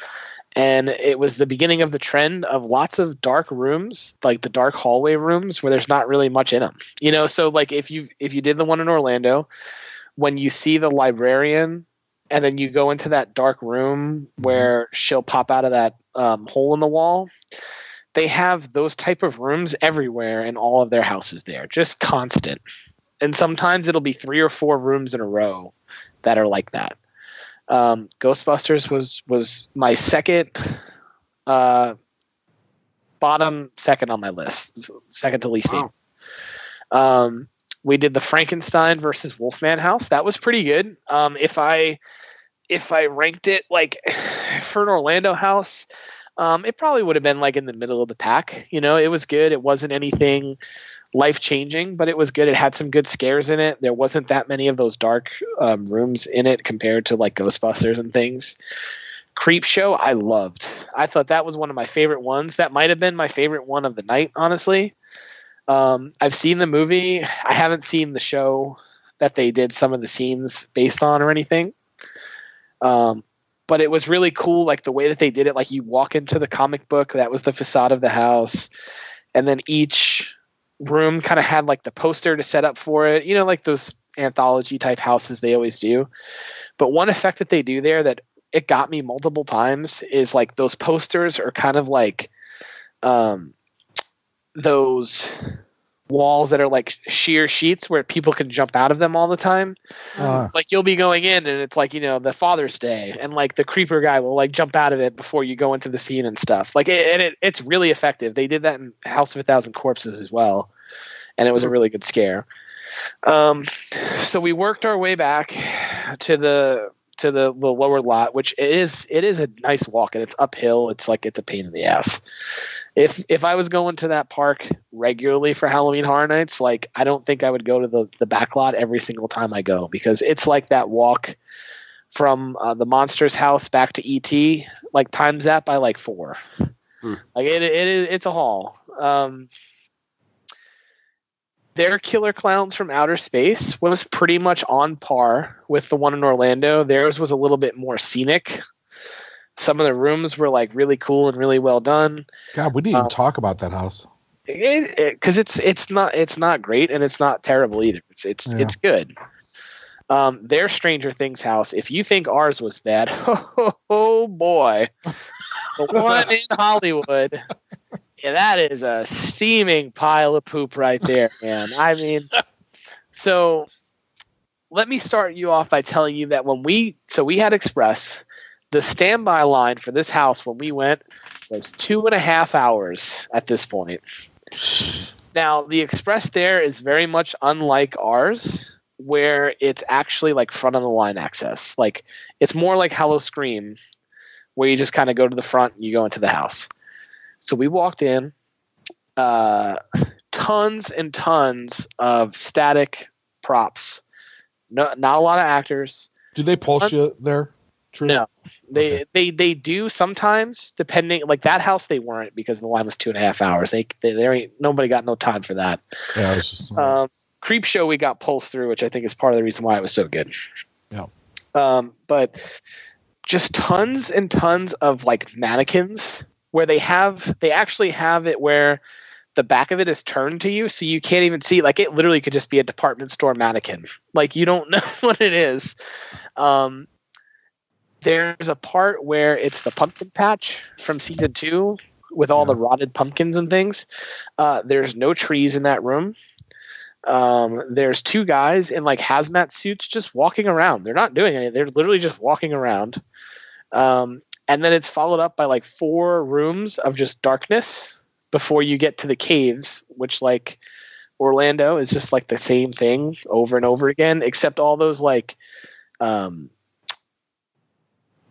And it was the beginning of the trend of lots of dark rooms, like the dark hallway rooms where there's not really much in them. You know, so like if you did the one in Orlando, when you see the librarian and then you go into that dark room where she'll pop out of that hole in the wall, they have those type of rooms everywhere in all of their houses there, just constant. And sometimes it'll be 3 or 4 rooms in a row that are like that. Ghostbusters was my second, bottom second on my list, second to least favorite. We did the Frankenstein versus Wolfman house. That was pretty good. If I ranked it like for an Orlando house, it probably would have been like in the middle of the pack. You know, it was good. It wasn't anything life-changing, but it was good. It had some good scares in it. There wasn't that many of those dark rooms in it compared to like Ghostbusters and things. Creepshow, I loved. I thought that was one of my favorite ones. That might have been my favorite one of the night, honestly. I've seen the movie. I haven't seen the show that they did some of the scenes based on or anything. But it was really cool, like the way that they did it. Like you walk into the comic book, that was the facade of the house, and then each room kind of had like the poster to set up for it, you know, like those anthology type houses they always do. But one effect that they do there that it got me multiple times is like those posters are kind of like those walls that are like sheer sheets where people can jump out of them all the time. Like you'll be going in and it's like, you know, the Father's Day and like the creeper guy will like jump out of it before you go into the scene and stuff. Like it's really effective. They did that in House of a Thousand Corpses as well. And it was a really good scare. So we worked our way back to the lower lot, which it is a nice walk and it's uphill. It's like, it's a pain in the ass. If I was going to that park regularly for Halloween Horror Nights, like I don't think I would go to the back lot every single time I go, because it's like that walk from the Monsters house back to ET, like times that by like 4. Like it's a haul. Their Killer Clowns from Outer Space was pretty much on par with the one in Orlando. Theirs was a little bit more scenic. Some of the rooms were like really cool and really well done. God, we didn't even talk about that house because it's not great and it's not terrible either. It's good. Their Stranger Things house. If you think ours was bad, oh boy, the one in Hollywood. Yeah, that is a steaming pile of poop right there, man. I mean, so let me start you off by telling you that we had Express. The standby line for this house when we went was 2.5 hours at this point. Now, the Express there is very much unlike ours, where it's actually like front of the line access. Like it's more like Howl-O-Scream, where you just kind of go to the front and you go into the house. So we walked in, tons and tons of static props. Not a lot of actors. Do they pulse you there? True. No, they do sometimes, depending. Like that house, they weren't, because the line was 2.5 hours. There ain't nobody got no time for that. Yeah, it was just, Creepshow we got pulsed through, which I think is part of the reason why it was so good. Yeah. But just tons and tons of like mannequins where they actually have it where the back of it is turned to you, so you can't even see. Like it literally could just be a department store mannequin. Like you don't know what it is. There's a part where it's the pumpkin patch from season 2 with all the rotted pumpkins and things. There's no trees in that room. There's 2 guys in like hazmat suits just walking around. They're not doing anything. They're literally just walking around. And then it's followed up by like 4 rooms of just darkness before you get to the caves, which like Orlando is just like the same thing over and over again, except all those like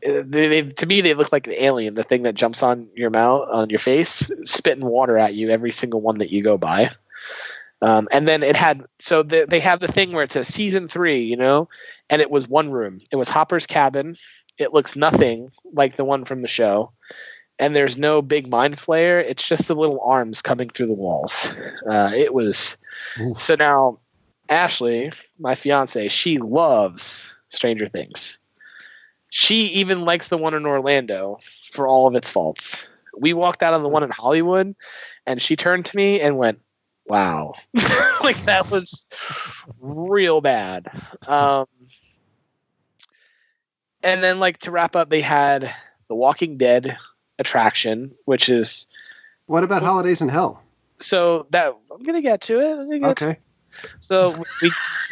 to me they look like the alien, the thing that jumps on your mouth, on your face, spitting water at you every single one that you go by. And then it had, so they have the thing where it says season 3, you know, and it was 1 room. It was Hopper's cabin. It looks nothing like the one from the show. and there's no big mind flayer. It's just the little arms coming through the walls. It was so now. Ashley, my fiance, she loves Stranger Things. She even likes the one in Orlando for all of its faults. We walked out on the one in Hollywood, and she turned to me and went, "Wow." Like, that was real bad. And then, like, to wrap up, they had the Walking Dead attraction, which is... What about Holidays in Hell? So that I'm going to get to it. Okay. So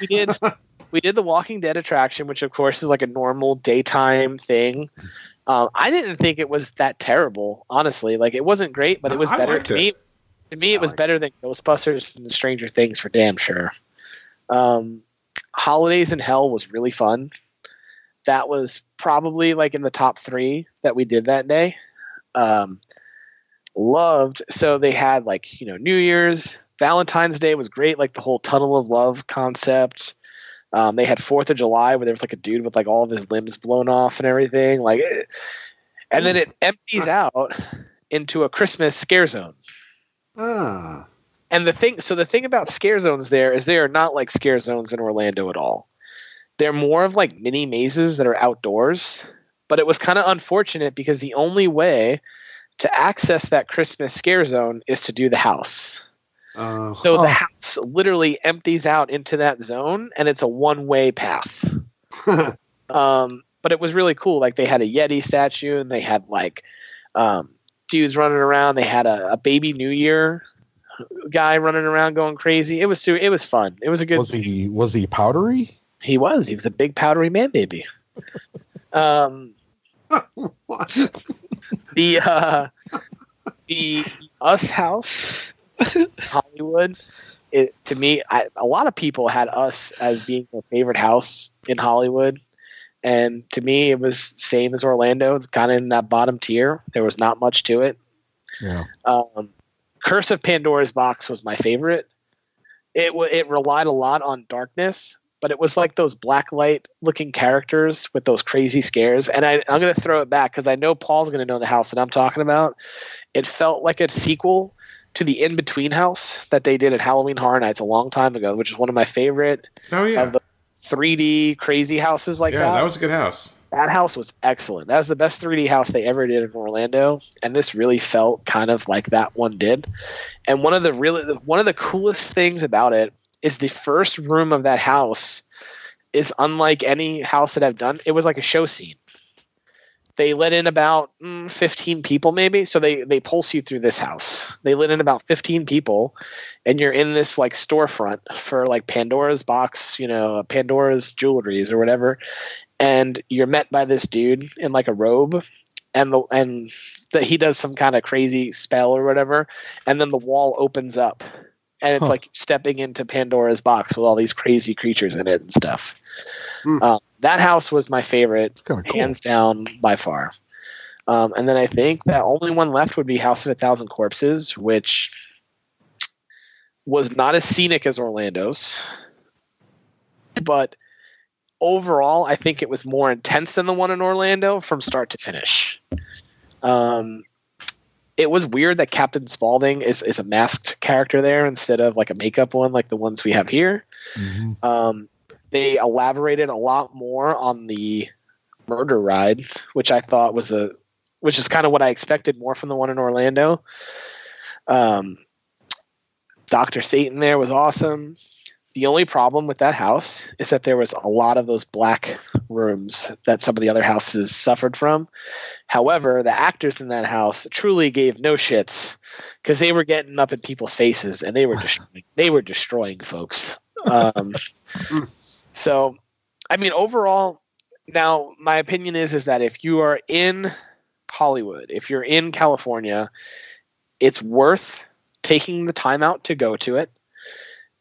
we did the Walking Dead attraction, which of course is like a normal daytime thing. I didn't think it was that terrible, honestly. Like, it wasn't great, but it was better to me. To me, it was better than Ghostbusters and Stranger Things for damn sure. Holidays in Hell was really fun. That was probably like in the top 3 that we did that day. Loved. So they had, like, you know, New Year's. Valentine's Day was great, like the whole Tunnel of Love concept. They had 4th of July where there was like a dude with like all of his limbs blown off and everything. Like, and then it empties out into a Christmas scare zone. Ah. And the thing about scare zones there is they are not like scare zones in Orlando at all. They're more of like mini mazes that are outdoors. But it was kind of unfortunate because the only way to access that Christmas scare zone is to do the house. So the house literally empties out into that zone, and it's a one-way path. But it was really cool. Like, they had a Yeti statue, and they had like dudes running around. They had a baby New Year guy running around going crazy. It was fun. It was a good. Was he powdery? He was. He was a big powdery man baby. The Us house. Hollywood, to me, a lot of people had Us as being their favorite house in Hollywood, and to me, it was same as Orlando. It's kind of in that bottom tier. There was not much to it. Yeah. Curse of Pandora's Box was my favorite. It relied a lot on darkness, but it was like those black light looking characters with those crazy scares. And I'm going to throw it back because I know Paul's going to know the house that I'm talking about. It felt like a sequel to the In-Between house that they did at Halloween Horror Nights a long time ago, which is one of my favorite of the 3D crazy houses like that. Yeah, that was a good house. That house was excellent. That was the best 3D house they ever did in Orlando, and this really felt kind of like that one did. And one of the coolest things about it is the first room of that house is unlike any house that I've done. It was like a show scene. They let in about 15 people maybe. So they pulse you through this house. They let in about 15 people, and you're in this like storefront for like Pandora's box, you know, Pandora's jewelries or whatever. And you're met by this dude in like a robe, and that he does some kind of crazy spell or whatever. And then the wall opens up, and it's like stepping into Pandora's box with all these crazy creatures in it and stuff. That house was my favorite, cool. Hands down by far. And then I think that only one left would be House of 1,000 Corpses, which was not as scenic as Orlando's, but overall, I think it was more intense than the one in Orlando from start to finish. It was weird that Captain Spaulding is a masked character there instead of like a makeup one like the ones we have here. Mm-hmm. They elaborated a lot more on the murder ride, which I thought which is kind of what I expected more from the one in Orlando. Dr. Satan there was awesome. The only problem with that house is that there was a lot of those black rooms that some of the other houses suffered from. However, the actors in that house truly gave no shits because they were getting up in people's faces and they were destroying folks. So, I mean, overall, now my opinion is that if you are in Hollywood, if you're in California, it's worth taking the time out to go to it.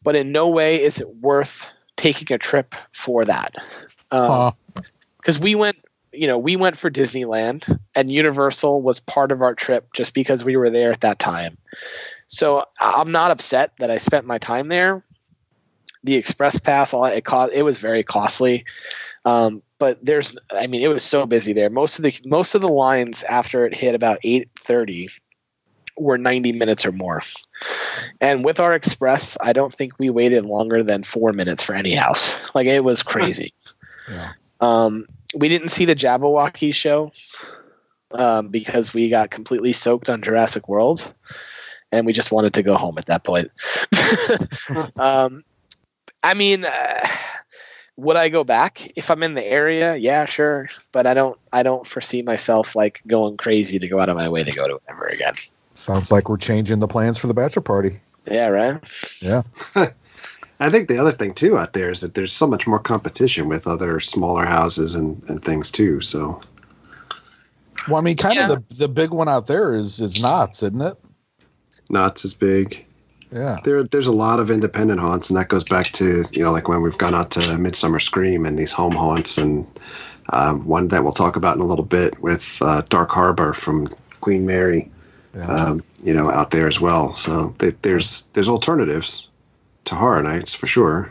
But in no way is it worth taking a trip for that. Because we went for Disneyland, and Universal was part of our trip just because we were there at that time. So I'm not upset that I spent my time there. The Express Pass, it was very costly. But but it was so busy there. Most of the lines after it hit about 8:30 were 90 minutes or more. And with our express, I don't think we waited longer than 4 minutes for any house. Like, it was crazy. Yeah. We didn't see the Jabberwocky show because we got completely soaked on Jurassic World, and we just wanted to go home at that point. Would I go back if I'm in the area? Yeah, sure. But I don't foresee myself like going crazy to go out of my way to go to it ever again. Sounds like we're changing the plans for the bachelor party. Yeah, right? Yeah. I think the other thing too out there is that there's so much more competition with other smaller houses and things too. So, well, I mean, of the big one out there is Knott's, isn't it? Knott's is big. Yeah. There's a lot of independent haunts, and that goes back to, like when we've gone out to Midsummer Scream and these home haunts, and one that we'll talk about in a little bit with Dark Harbor from Queen Mary, out there as well. So there's alternatives to Horror Nights for sure.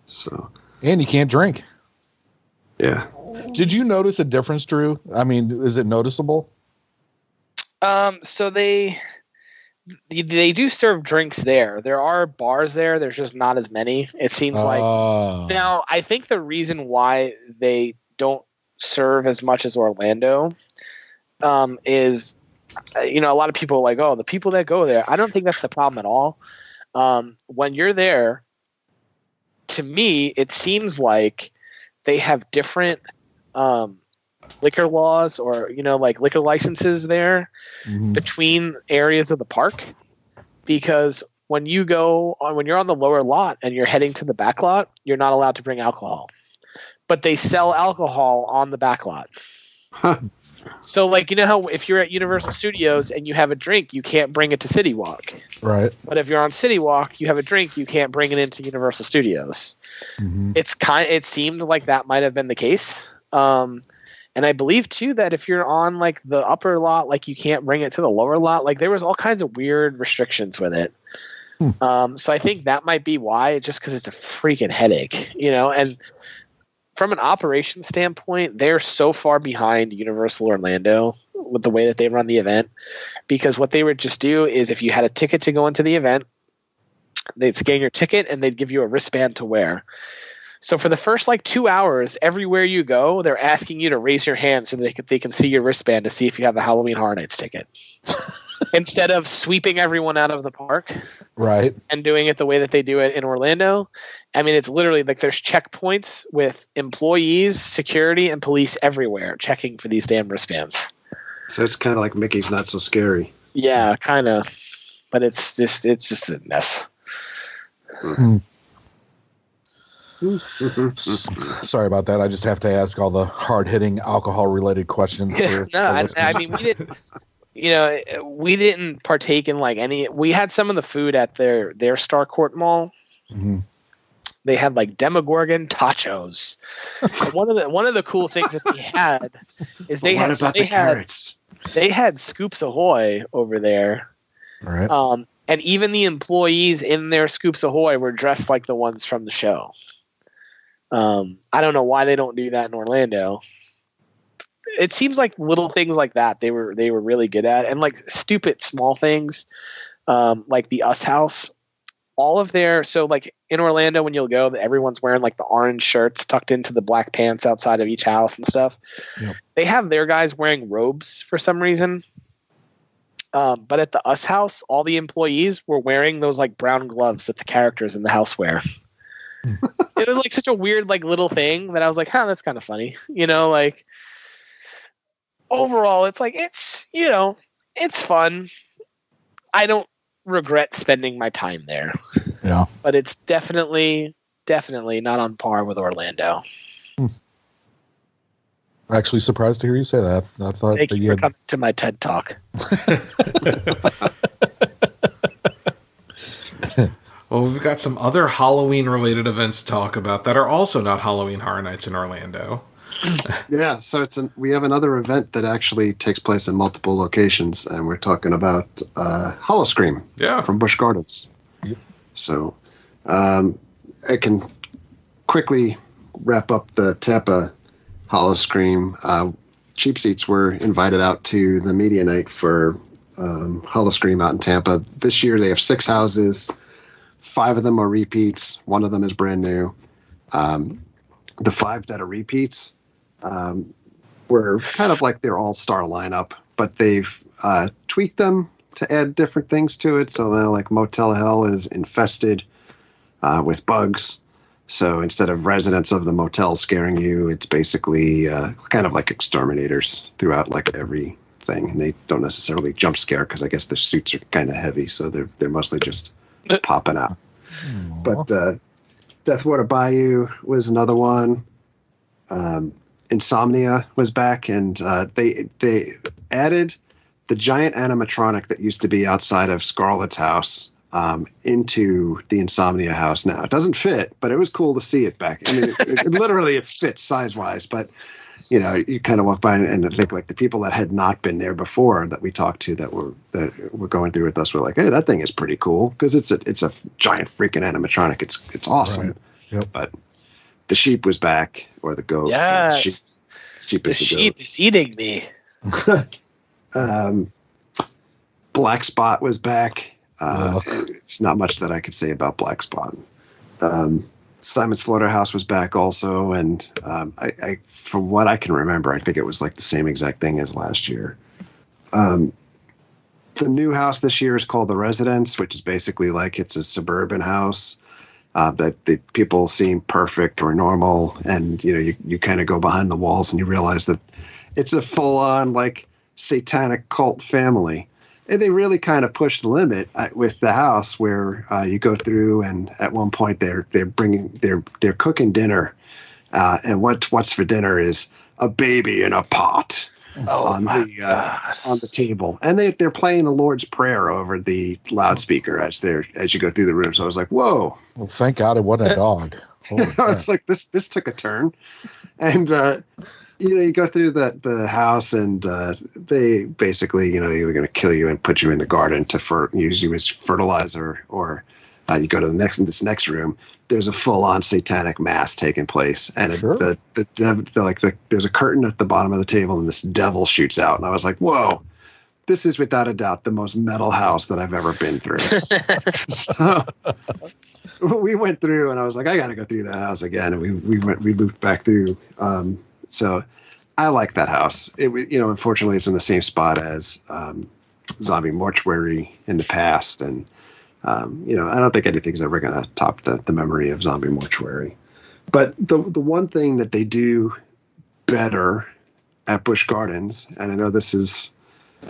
So, and you can't drink. Yeah. Did you notice a difference, Drew? I mean, is it noticeable? So they do serve drinks there. There are bars there. There's just not as many. It seems like. Now, I think the reason why they don't serve as much as Orlando is, a lot of people are like, oh, the people that go there. I don't think that's the problem at all. When you're there, to me, it seems like they have different liquor laws or, like liquor licenses there between areas of the park. Because when you're on the lower lot and you're heading to the back lot, you're not allowed to bring alcohol. But they sell alcohol on the back lot. Huh. So, like, how if you're at Universal Studios and you have a drink, you can't bring it to City Walk. Right. But if you're on City Walk, you have a drink, you can't bring it into Universal Studios. Mm-hmm. It seemed like that might have been the case. And I believe too that if you're on like the upper lot, like you can't bring it to the lower lot. Like there was all kinds of weird restrictions with it. So I think that might be why, just because it's a freaking headache, and from an operation standpoint, they're so far behind Universal Orlando with the way that they run the event, because what they would just do is if you had a ticket to go into the event, they'd scan your ticket and they'd give you a wristband to wear. So for the first 2 hours, everywhere you go, they're asking you to raise your hand so they can see your wristband to see if you have a Halloween Horror Nights ticket. Instead of sweeping everyone out of the park, right, and doing it the way that they do it in Orlando. I mean, it's literally like there's checkpoints with employees, security, and police everywhere checking for these damn wristbands. So it's kind of like Mickey's Not So Scary. Yeah, kind of, but it's just a mess. Sorry about that. I just have to ask all the hard-hitting alcohol-related questions. I mean, we didn't. We didn't partake in any. We had some of the food at their Starcourt Mall. Mm-hmm. They had Demogorgon tachos. one of the cool things that they had is they had Scoops Ahoy over there. Right. And even the employees in their Scoops Ahoy were dressed like the ones from the show. I don't know why they don't do that in Orlando. It seems like little things like that they were really good at, and stupid small things, like the Us House. All of their in Orlando when you'll go, everyone's wearing the orange shirts tucked into the black pants outside of each house and stuff. Yep. They have their guys wearing robes for some reason. But at the Us House, all the employees were wearing those brown gloves that the characters in the house wear. It was such a weird little thing that I was like, that's kind of funny, Overall, it's it's fun. I don't regret spending my time there. Yeah. But it's definitely not on par with Orlando. Actually surprised to hear you say that. I thought Thank you for coming to my TED Talk. Well, we've got some other Halloween-related events to talk about that are also not Halloween Horror Nights in Orlando. Yeah, so we have another event that actually takes place in multiple locations, and we're talking about Howl-O-Scream from Busch Gardens. Yep. So I can quickly wrap up the Tampa Howl-O-Scream. Cheap Seats were invited out to the media night for Howl-O-Scream out in Tampa. This year they have 6 houses. 5 of them are repeats. 1 of them is brand new. The 5 that are repeats were kind of like their all-star lineup, but they've tweaked them to add different things to it. So now, like, Motel Hell is infested with bugs. So instead of residents of the motel scaring you, it's basically kind of like exterminators throughout like everything. And they don't necessarily jump scare because I guess the suits are kind of heavy, so they're mostly just popping out. But Deathwater Bayou was another one. Insomnia was back, and they added the giant animatronic that used to be outside of Scarlett's house into the Insomnia house now. It doesn't fit, but it was cool to see it back. I mean, it literally it fits size-wise, but you know, you kind of walk by and I think like the people that had not been there before that we talked to that were going through with us were like, hey, that thing is pretty cool because it's a giant freaking animatronic. It's awesome. Right. Yep. But the sheep was back, or the goat. Yes. So sheep the sheep is eating me. Black Spot was back. It's not much that I could say about Black Spot. Simon Slaughterhouse was back also, and I from what I can remember, I think it was like the same exact thing as last year. The new house this year is called The Residence, which is basically like it's a suburban house that the people seem perfect or normal, and you know you kind of go behind the walls and you realize that it's a full-on like satanic cult family. And they really kind of pushed the limit with the house where you go through, and at one point they're cooking dinner, and what's for dinner is a baby in a pot on the table, and they're playing the Lord's Prayer over the loudspeaker as you go through the room. So I was like, whoa! Well, thank God it wasn't a dog. I was like, this took a turn, and. You know, you go through the house, and they basically, you know, they're going to kill you and put you in the garden to use you as fertilizer, or you go to this next room. There's a full-on satanic mass taking place, and sure. There's a curtain at the bottom of the table, and this devil shoots out, and I was like, whoa, this is without a doubt the most metal house that I've ever been through. So we went through, and I was like, I got to go through that house again, and we looped back through. So I like that house. Unfortunately, it's in the same spot as Zombie Mortuary in the past. And, I don't think anything's ever going to top the memory of Zombie Mortuary. But the one thing that they do better at Busch Gardens, and I know this is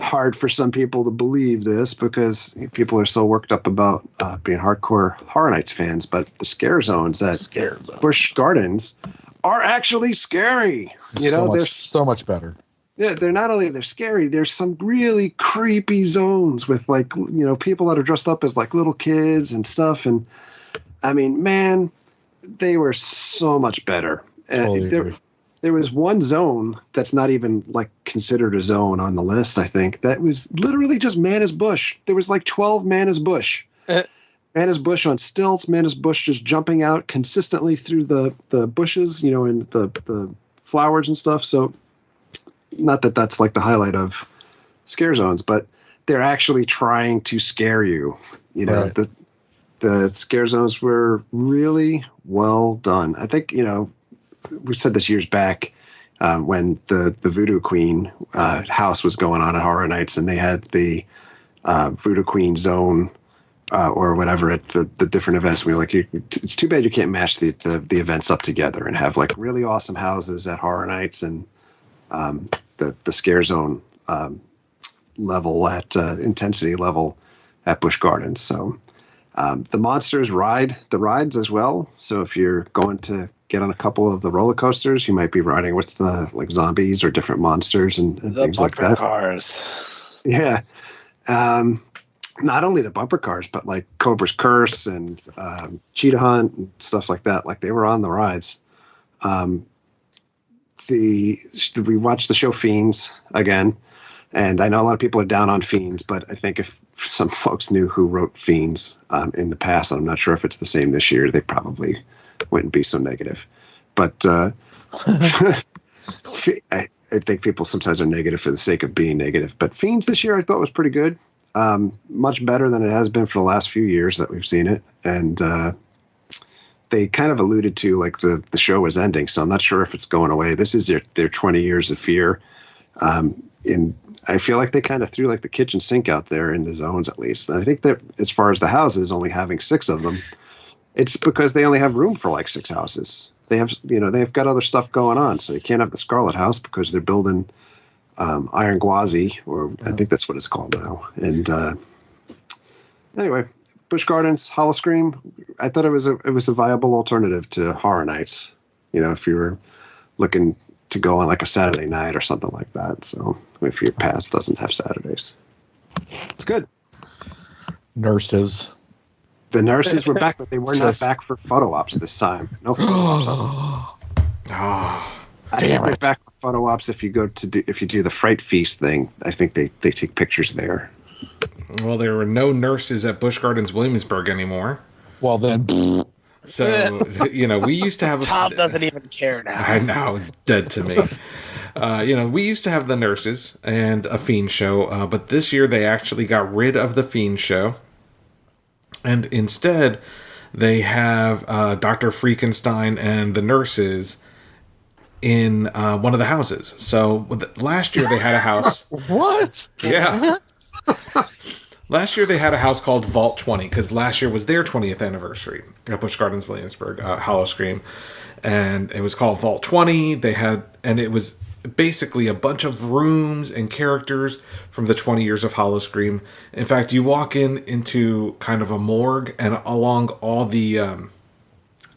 hard for some people to believe this because people are so worked up about being hardcore Horror Nights fans, but the scare zones at Busch Gardens are actually scary. They're so much better. Yeah, they're scary. There's some really creepy zones with people that are dressed up as like little kids and stuff. And I mean, man, they were so much better. Totally there was one zone that's not even like considered a zone on the list. I think that was literally just Manus Busch. There was like 12 Manus Busch. Manus Busch on stilts, Manus Busch just jumping out consistently through the bushes, and the flowers and stuff. So not that that's like the highlight of scare zones, but they're actually trying to scare you. Right. The scare zones were really well done. I think, we said this years back when the Voodoo Queen house was going on at Horror Nights, and they had the Voodoo Queen zone or whatever at the different events. We were like, it's too bad you can't match the events up together and have like really awesome houses at Horror Nights and the scare zone level at intensity level at Busch Gardens. So the monsters ride the rides as well. So if you're going to get on a couple of the roller coasters, you might be riding with the like zombies or different monsters and things like that. Cars. Yeah. Not only the bumper cars, but like Cobra's Curse and Cheetah Hunt and stuff like that. Like they were on the rides. We watched the show Fiends again, and I know a lot of people are down on Fiends, but I think if some folks knew who wrote Fiends in the past, I'm not sure if it's the same this year, they probably wouldn't be so negative. But I think people sometimes are negative for the sake of being negative. But Fiends this year I thought was pretty good. Much better than it has been for the last few years that we've seen it. And they kind of alluded to like the show was ending, so I'm not sure if it's going away. This is their 20 years of fear. And I feel like they kind of threw like the kitchen sink out there in the zones, at least. And I think that as far as the houses, only having 6 of them, it's because they only have room for like 6 houses. They have, they've got other stuff going on. So you can't have the Scarlet House because they're building Iron Gwazi, or I think that's what it's called now. And anyway, Busch Gardens, Howl-O-Scream, I thought it was a viable alternative to Horror Nights. If you were looking to go on like a Saturday night or something like that. So if your pass doesn't have Saturdays, it's good. Nurses. The nurses were back, but they were not back for photo ops this time. No photo ops. I think they're back for photo ops if you do the Fright Feast thing. I think they take pictures there. Well, there were no nurses at Busch Gardens Williamsburg anymore. Well, then. So, we used to have... Tom doesn't even care now. I know, dead to me. We used to have the nurses and a Fiend show, but this year they actually got rid of the Fiend show. And instead, they have Dr. Frankenstein and the nurses in one of the houses. So, last year they had a house... What? Yeah. Last year they had a house called Vault 20 because last year was their 20th anniversary at Busch Gardens Williamsburg, Howl-O-Scream, and it was called Vault 20. And it was basically a bunch of rooms and characters from the 20 years of Howl-O-Scream. In fact, you walk into kind of a morgue, and along all the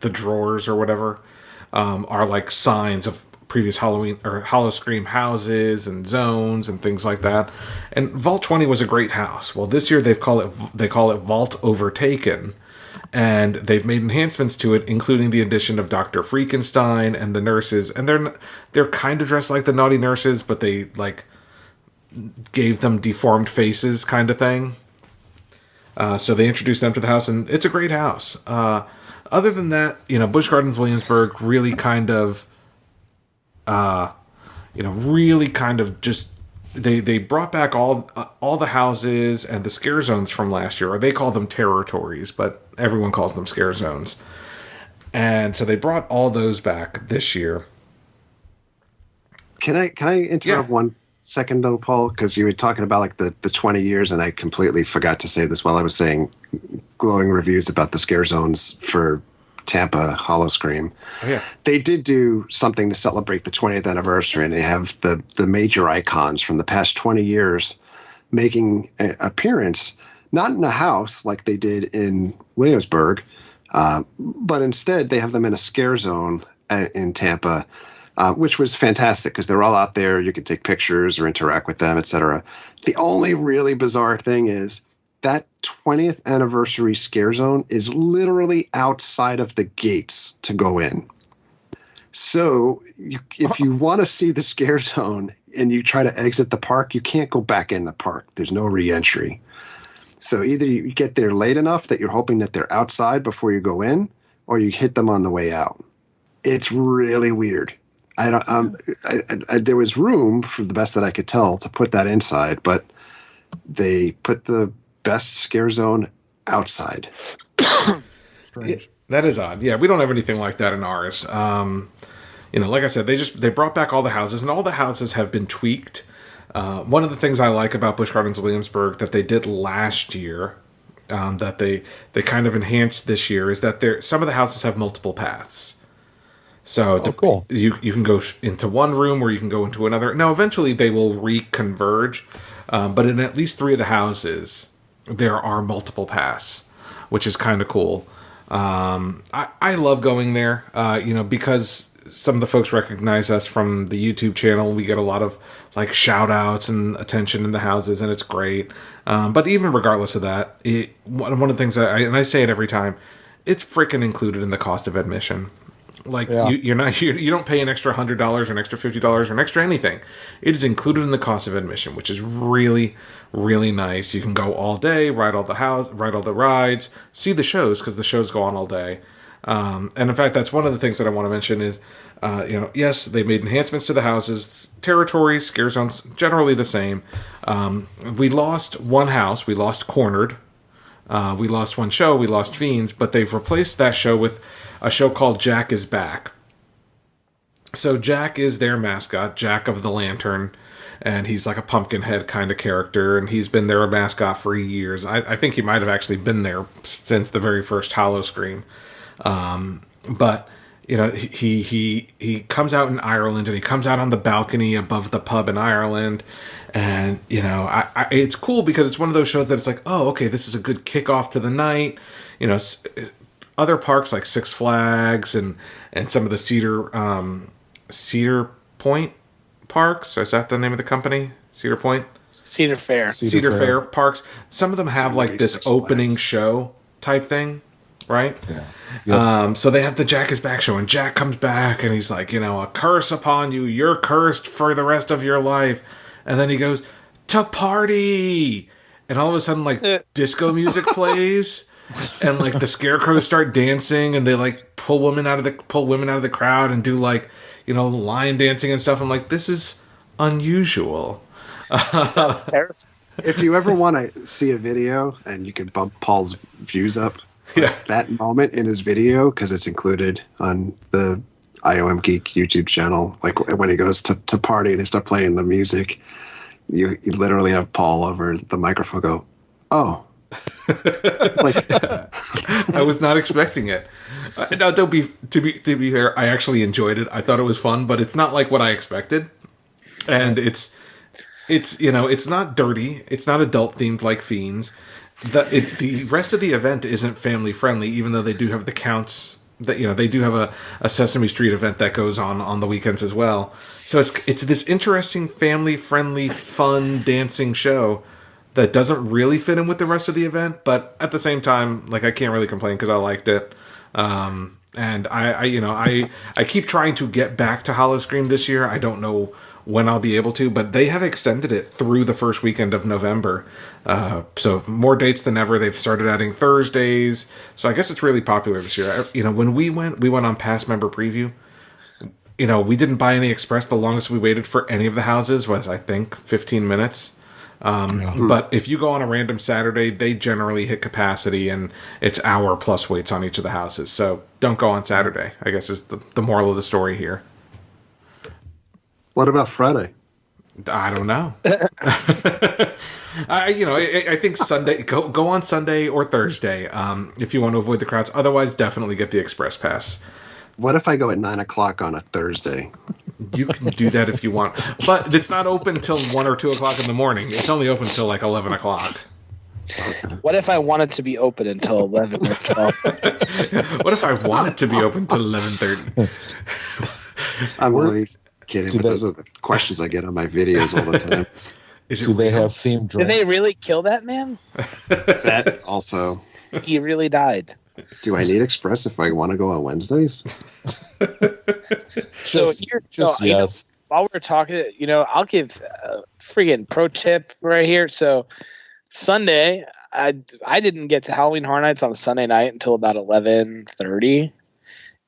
drawers or whatever are like signs of previous Halloween or Howl-O-Scream houses and zones and things like that. And Vault 20 was a great house. Well, this year they call it Vault Overtaken, and they've made enhancements to it, including the addition of Dr. Frankenstein and the nurses. And they're kind of dressed like the naughty nurses, but they like gave them deformed faces, kind of thing. So they introduced them to the house, and it's a great house. Other than that, Busch Gardens Williamsburg really kind of. Really kind of just they brought back all the houses and the scare zones from last year, or they call them territories, but everyone calls them scare zones. And so they brought all those back this year. Can I interrupt 1 second though, Paul? Because you were talking about like the 20 years, and I completely forgot to say this while I was saying glowing reviews about the scare zones for Tampa Howl-O-Scream. Oh, yeah. They did do something to celebrate the 20th anniversary, and they have the major icons from the past 20 years making an appearance, not in a house like they did in Williamsburg, but instead they have them in a scare zone in Tampa, which was fantastic because they're all out there. You could take pictures or interact with them, etc. The only really bizarre thing is that 20th anniversary scare zone is literally outside of the gates to go in. So if you want to see the scare zone and you try to exit the park, you can't go back in the park. There's no re-entry. So either you get there late enough that you're hoping that they're outside before you go in, or you hit them on the way out. It's really weird. There was room, for the best that I could tell, to put that inside, but they put the best scare zone outside. Strange. That is odd. Yeah, we don't have anything like that in ours. Like I said, they brought back all the houses, and all the houses have been tweaked. One of the things I like about Busch Gardens Williamsburg that they did last year, that they kind of enhanced this year, is that some of the houses have multiple paths. So cool. You can go into one room or you can go into another. Now, eventually they will reconverge, but in at least 3 of the houses, there are multiple paths, which is kind of cool. I love going there, because some of the folks recognize us from the YouTube channel. We get a lot of like shout outs and attention in the houses, and it's great. But even regardless of that, one of the things I say it every time, it's freaking included in the cost of admission. Like you don't pay an extra $100 or an extra $50 or an extra anything. It is included in the cost of admission, which is really, really nice. You can go all day, ride all the rides, see the shows because the shows go on all day. And in fact, that's one of the things that I want to mention is, yes, they made enhancements to the houses, territories, scare zones, generally the same. We lost one house. We lost Cornered. We lost one show. We lost Fiends. But they've replaced that show with a show called Jack is Back. So Jack is their mascot, Jack of the Lantern. And he's like a pumpkin head kind of character. And he's been their mascot for years. I think he might have actually been there since the very first Howl-O-Scream. But he comes out in Ireland, and he comes out on the balcony above the pub in Ireland, and it's cool because it's one of those shows that it's like, oh, okay, this is a good kickoff to the night. Other parks like Six Flags and some of the Cedar Point parks, is that the name of the company? Cedar Point? Cedar Fair. Cedar Fair parks. Some of them have like this opening show type thing. Right? Yeah. Yep. So they have the Jack is Back show, and Jack comes back, and he's like, a curse upon you. You're cursed for the rest of your life. And then he goes, to party! And all of a sudden, like, disco music plays, and, like, the scarecrows start dancing, and they, like, pull women out of the crowd and do, like, lion dancing and stuff. I'm like, this is unusual. If you ever want to see a video, and you can bump Paul's views up, that moment in his video, because it's included on the IOM Geek YouTube channel, like when he goes to party and they start playing the music, you literally have Paul over the microphone go, oh. Like, I was not expecting it. Now, to be fair, I actually enjoyed it. I thought it was fun, but it's not like what I expected. And it's not dirty. It's not adult themed like Fiends. The rest of the event isn't family friendly, even though they do have the counts. That they do have a Sesame Street event that goes on the weekends as well. So it's this interesting family friendly, fun dancing show that doesn't really fit in with the rest of the event, but at the same time, like, I can't really complain because I liked it. And I keep trying to get back to Howl-O-Scream this year. I don't know when I'll be able to, but they have extended it through the first weekend of November. So more dates than ever. They've started adding Thursdays. So I guess it's really popular this year. When we went on past member preview. We didn't buy any express. The longest we waited for any of the houses was, I think, 15 minutes. But if you go on a random Saturday, they generally hit capacity, and it's hour plus waits on each of the houses. So don't go on Saturday, I guess is the moral of the story here. What about Friday? I don't know. I think Sunday. Go on Sunday or Thursday if you want to avoid the crowds. Otherwise, definitely get the express pass. What if I go at 9:00 on a Thursday? You can do that if you want, but it's not open till 1 or 2 o'clock in the morning. It's only open till like 11 o'clock. Okay. What if I wanted to be open until 11 or 12? What if I wanted to be open till 11:30? I'm only kidding, but those are the questions I get on my videos all the time. Do they have themed drinks? Did they really kill that man? That also. He really died. Do I need express if I want to go on Wednesdays? Yes. While we're talking, I'll give a friggin' pro tip right here. So Sunday, I didn't get to Halloween Horror Nights on Sunday night until about 11:30,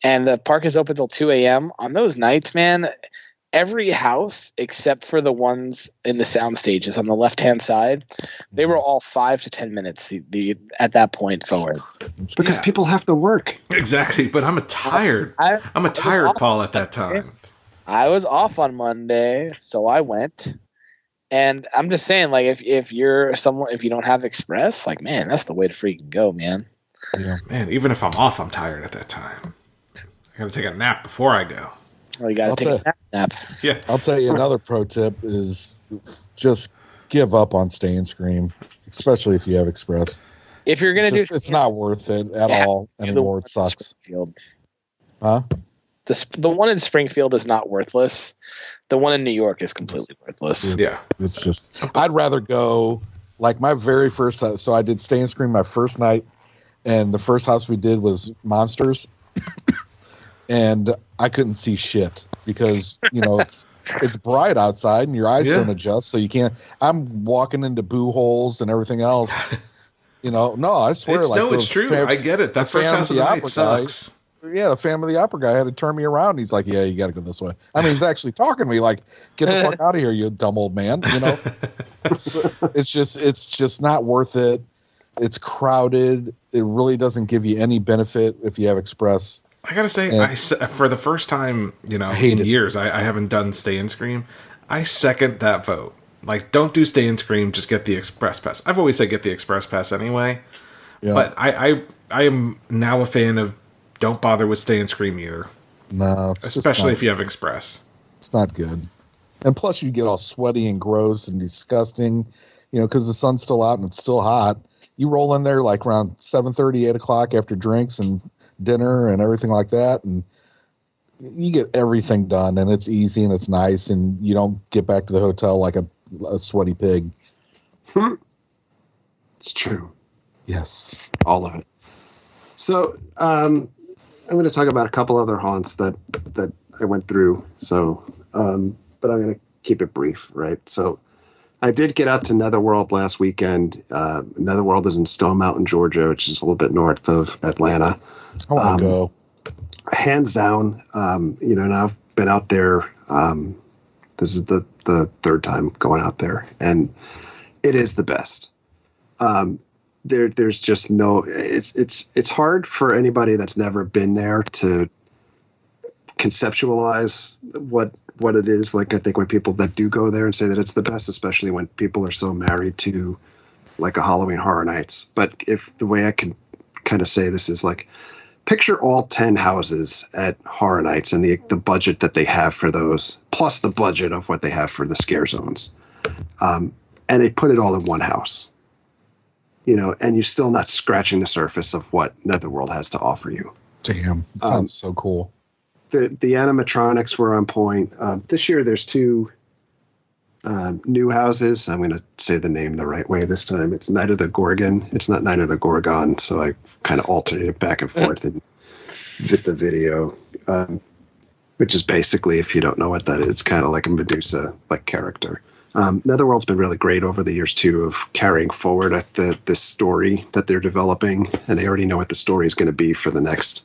and the park is open till 2 a.m. On those nights, man, every house except for the ones in the sound stages on the left-hand side, they were all 5 to 10 minutes at that point forward. Because people have to work. Exactly, but I'm tired. I'm a tired Paul at that time. I was off on Monday, so I went. And I'm just saying, like, if you're someone, if you don't have express, like, man, that's the way to freaking go, man. Yeah. Man, even if I'm off, I'm tired at that time. I gotta take a nap before I go. Well, you gotta take a nap. Yeah. I'll tell you another pro tip is just give up on Stay and Scream, especially if you have express. If you're gonna it's not worth it at all anymore. It sucks. Huh? The one in Springfield is not worthless. The one in New York is completely worthless. It's just, I'd rather go like my very first. So I did Stay and Scream my first night, and the first house we did was Monsters, and I couldn't see shit because it's bright outside and your eyes don't adjust, so you can't. I'm walking into boo holes and everything else. No, I swear. It's true. I get it. That first house of the night sucks. the Phantom of the Opera guy had to turn me around. He's like, yeah, you got to go this way. I mean, he's actually talking to me like, get the fuck out of here, you dumb old man. You know, so it's just not worth it. It's crowded. It really doesn't give you any benefit if you have Express. I gotta say, for the first time, in years, I haven't done Stay and Scream. I second that vote. Like, don't do Stay and Scream, just get the Express Pass. I've always said get the Express Pass anyway. Yeah. But I am now a fan of don't bother with Stay and Scream either. No, especially if you have Express. It's not good. And plus you get all sweaty and gross and disgusting, because the sun's still out and it's still hot. You roll in there like around 7:30, 8 o'clock after drinks and dinner and everything like that, and you get everything done, and it's easy and it's nice, and you don't get back to the hotel like a sweaty pig. It's true. Yes. All of it. So I'm going to talk about a couple other haunts that I went through. So, but I'm going to keep it brief, right? So I did get out to Netherworld last weekend. Netherworld is in Stone Mountain, Georgia, which is a little bit north of Atlanta. I want to go. Hands down, and I've been out there. This is the third time going out there, and it is the best. There's just no. It's hard for anybody that's never been there to conceptualize what it is. Like, I think when people that do go there and say that it's the best, especially when people are so married to like a Halloween Horror Nights. But if the way I can kind of say this is like, picture all 10 houses at Horror Nights and the budget that they have for those, plus the budget of what they have for the scare zones. And they put it all in one house, and you're still not scratching the surface of what Netherworld has to offer you. Damn, that sounds so cool. The animatronics were on point. This year there's two new houses. I'm going to say the name the right way this time. It's Night of the Gorgon. It's not Night of the Gorgon, so I kind of alternated back and forth and fit the video, which is basically, if you don't know what that is, it's kind of like a Medusa-like character. Netherworld's been really great over the years, too, of carrying forward the story that they're developing, and they already know what the story is going to be for the next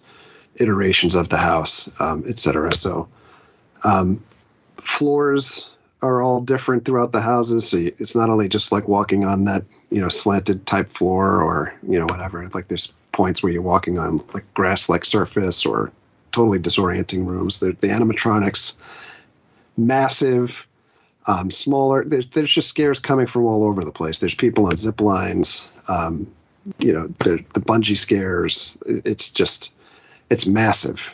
iterations of the house, etc. So floors are all different throughout the houses, so it's not only just like walking on that slanted type floor or whatever. Like, there's points where you're walking on like grass like surface or totally disorienting rooms. The animatronics, massive, smaller. There's just scares coming from all over the place. There's people on zip lines, the bungee scares. It's massive.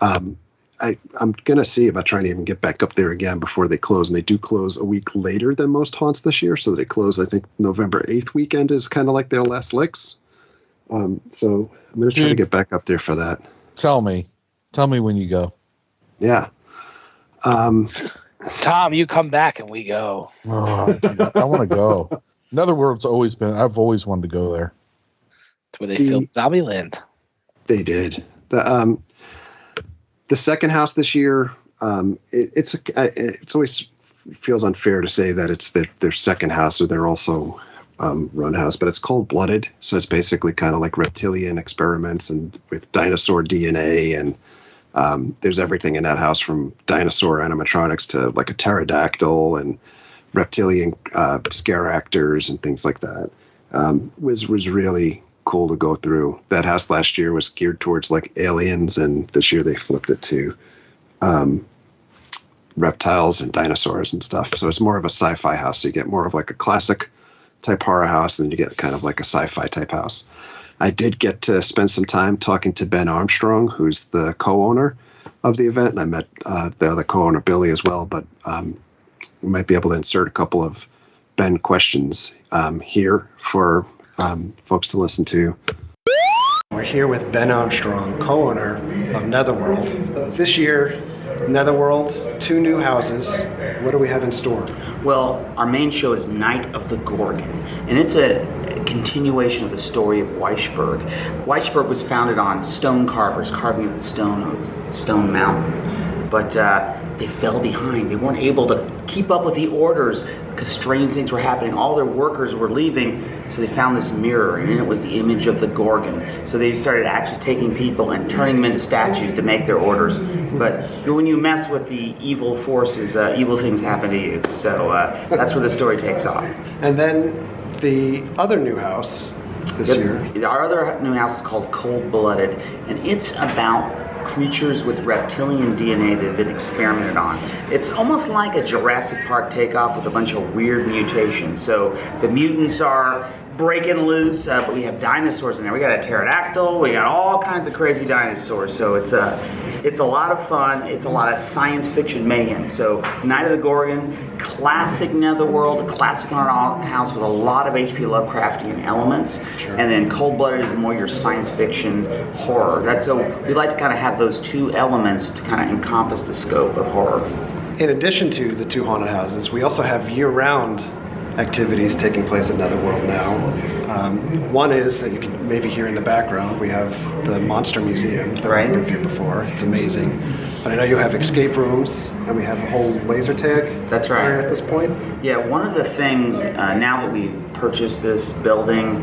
I'm going to see about trying to even get back up there again before they close. And they do close a week later than most haunts this year. So they close, I think, November 8th weekend is kind of like their last licks. So I'm going to try to get back up there for that. Tell me when you go. Yeah. Tom, you come back and we go. Oh, I want to go. Netherworld's I've always wanted to go there. That's where they filmed Zombieland. They did. The second house this year, it's always feels unfair to say that it's their second house or they're also run house, but it's cold-blooded. So it's basically kind of like reptilian experiments and with dinosaur DNA, and there's everything in that house from dinosaur animatronics to like a pterodactyl and reptilian scare actors and things like that. Was really cool to go through. That house last year was geared towards like aliens, and this year they flipped it to reptiles and dinosaurs and stuff. So it's more of a sci-fi house. So you get more of like a classic type horror house, and you get kind of like a sci-fi type house. I did get to spend some time talking to Ben Armstrong, who's the co-owner of the event, and I met the other co-owner, Billy, as well. But we might be able to insert a couple of Ben questions here for folks to listen to. We're here with Ben Armstrong, co-owner of Netherworld. This year, Netherworld, 2 new houses. What do we have in store? Well, our main show is Night of the Gorgon, and it's a continuation of the story of Williamsburg. Williamsburg was founded on stone carvers carving up the stone on Stone Mountain. but they fell behind. They weren't able to keep up with the orders because strange things were happening. All their workers were leaving, so they found this mirror, and in it was the image of the Gorgon. So they started actually taking people and turning them into statues to make their orders. But when you mess with the evil forces, evil things happen to you. So that's where the story takes off. And then the other new house this year. Our other new house is called Cold Blooded, and it's about creatures with reptilian DNA that have been experimented on. It's almost like a Jurassic Park takeoff with a bunch of weird mutations. So the mutants are breaking loose, but we have dinosaurs in there. We got a pterodactyl, we got all kinds of crazy dinosaurs. So it's a lot of fun. It's a lot of science fiction mayhem. So Night of the Gorgon, classic Netherworld, a classic haunted house with a lot of H.P. Lovecraftian elements. Sure. And then Cold Blooded is more your science fiction horror. So we like to kind of have those two elements to kind of encompass the scope of horror. In addition to the two haunted houses, we also have year-round activities taking place at Netherworld now. One is that you can maybe hear in the background, we have the Monster Museum that we've been through before. It's amazing. But I know you have escape rooms, and we have a whole laser tag. That's right. At this point. Yeah, one of the things, now that we've purchased this building,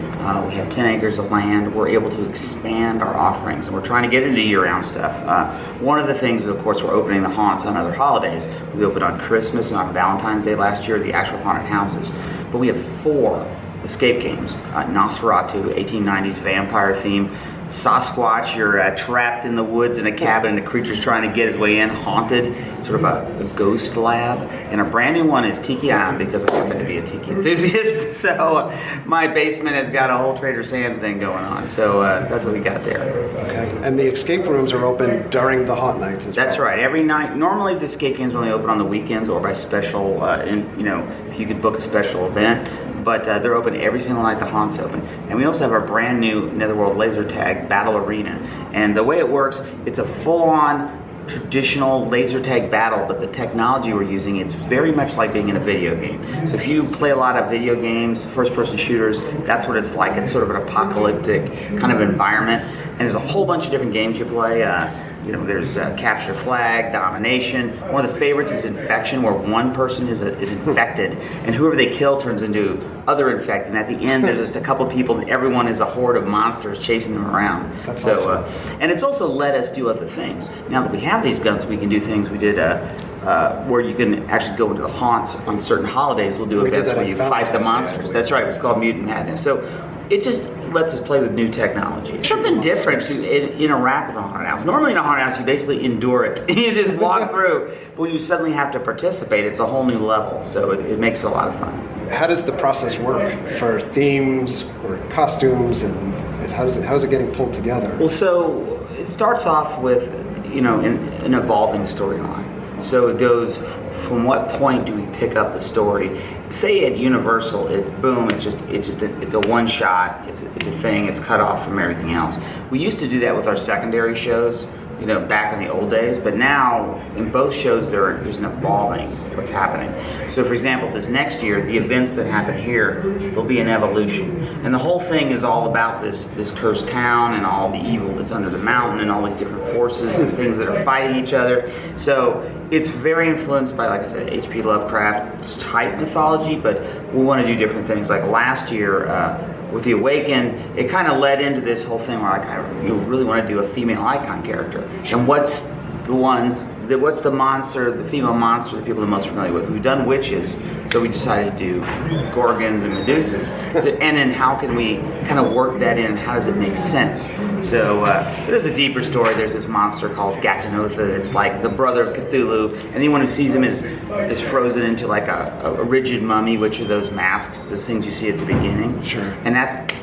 we have 10 acres of land, we're able to expand our offerings, and we're trying to get into year-round stuff. One of the things is, of course, we're opening the haunts on other holidays. We opened on Christmas and on Valentine's Day last year, the actual haunted houses. But we have 4 escape games. Nosferatu, 1890s vampire theme. Sasquatch, you're trapped in the woods in a cabin and the creature's trying to get his way in, haunted, sort of a ghost lab. And a brand new one is Tiki Island, because I happen to be a tiki enthusiast. So my basement has got a whole Trader Sam's thing going on. So that's what we got there. Okay. And the escape rooms are open during the haunt nights as well? That's right. Every night. Normally the escape games are only open on the weekends or by special, if you could book a special event. But they're open every single night the haunt's open. And we also have our brand new Netherworld laser tag battle arena. And the way it works, it's a full-on traditional laser tag battle, but the technology we're using, it's very much like being in a video game. So if you play a lot of video games, first-person shooters, that's what it's like. It's sort of an apocalyptic kind of environment. And there's a whole bunch of different games you play. There's capture flag, domination. One of the favorites is infection, where one person is infected, and whoever they kill turns into other infected. And at the end, there's just a couple people, and everyone is a horde of monsters chasing them around. That's awesome. And it's also let us do other things. Now that we have these guns, we can do things. We did where you can actually go into the haunts on certain holidays. We'll do events where you fight the monsters. That's right. It's called Mutant Madness. So it just lets us play with new technology. It's something different to interact with a haunted house. Normally in a haunted house, you basically endure it. You just walk through. But when you suddenly have to participate, it's a whole new level. So it makes it a lot of fun. How does the process work for themes or costumes, and how is it getting pulled together? Well, so it starts off with an evolving storyline. So it goes from what point do we pick up the story? Say at Universal, it's a one shot. It's a thing. It's cut off from everything else. We used to do that with our secondary shows, back in the old days. But now in both shows there's an evolving what's happening. So for example, this next year, the events that happen here, there'll be an evolution, and the whole thing is all about this cursed town and all the evil that's under the mountain and all these different forces and things that are fighting each other. So it's very influenced by, like I said, H.P. Lovecraft type mythology, but we want to do different things. Like last year, with The Awakened, it kind of led into this whole thing where you really want to do a female icon character. And what's the monster, the female monster that people are the most familiar with? We've done witches, so we decided to do Gorgons and Medusas. And then how can we kind of work that in? How does it make sense? So there's a deeper story. There's this monster called Gatanotha. It's like the brother of Cthulhu. Anyone who sees him is frozen into like a rigid mummy, which are those masks, those things you see at the beginning. Sure. And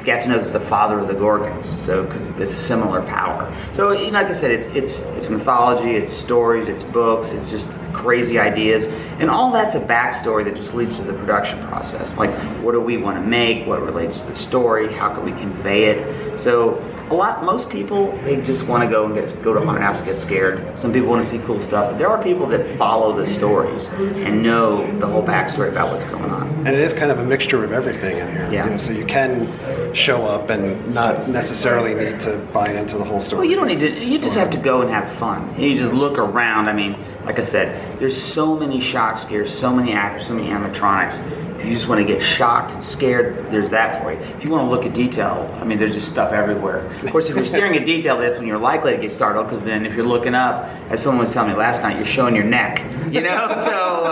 Gatanotha is the father of the Gorgons. So because it's a similar power. So like I said, it's mythology, it's stories, it's books. It's just crazy ideas, and all that's a backstory that just leads to the production process. Like, what do we want to make? What relates to the story? How can we convey it? So most people, they just want to go to haunted house and get scared. Some people want to see cool stuff, but there are people that follow the stories and know the whole backstory about what's going on. And it is kind of a mixture of everything in here. Yeah. So you can show up and not necessarily need to buy into the whole story. Well, you don't need to. You just have to go and have fun. You just look around. I mean, like I said, there's so many shock scares, so many actors, so many animatronics. If you just want to get shocked and scared, there's that for you. If you want to look at detail, I mean, there's just stuff everywhere. Of course, if you're staring at detail, that's when you're likely to get startled, because then if you're looking up, as someone was telling me last night, you're showing your neck, you know? So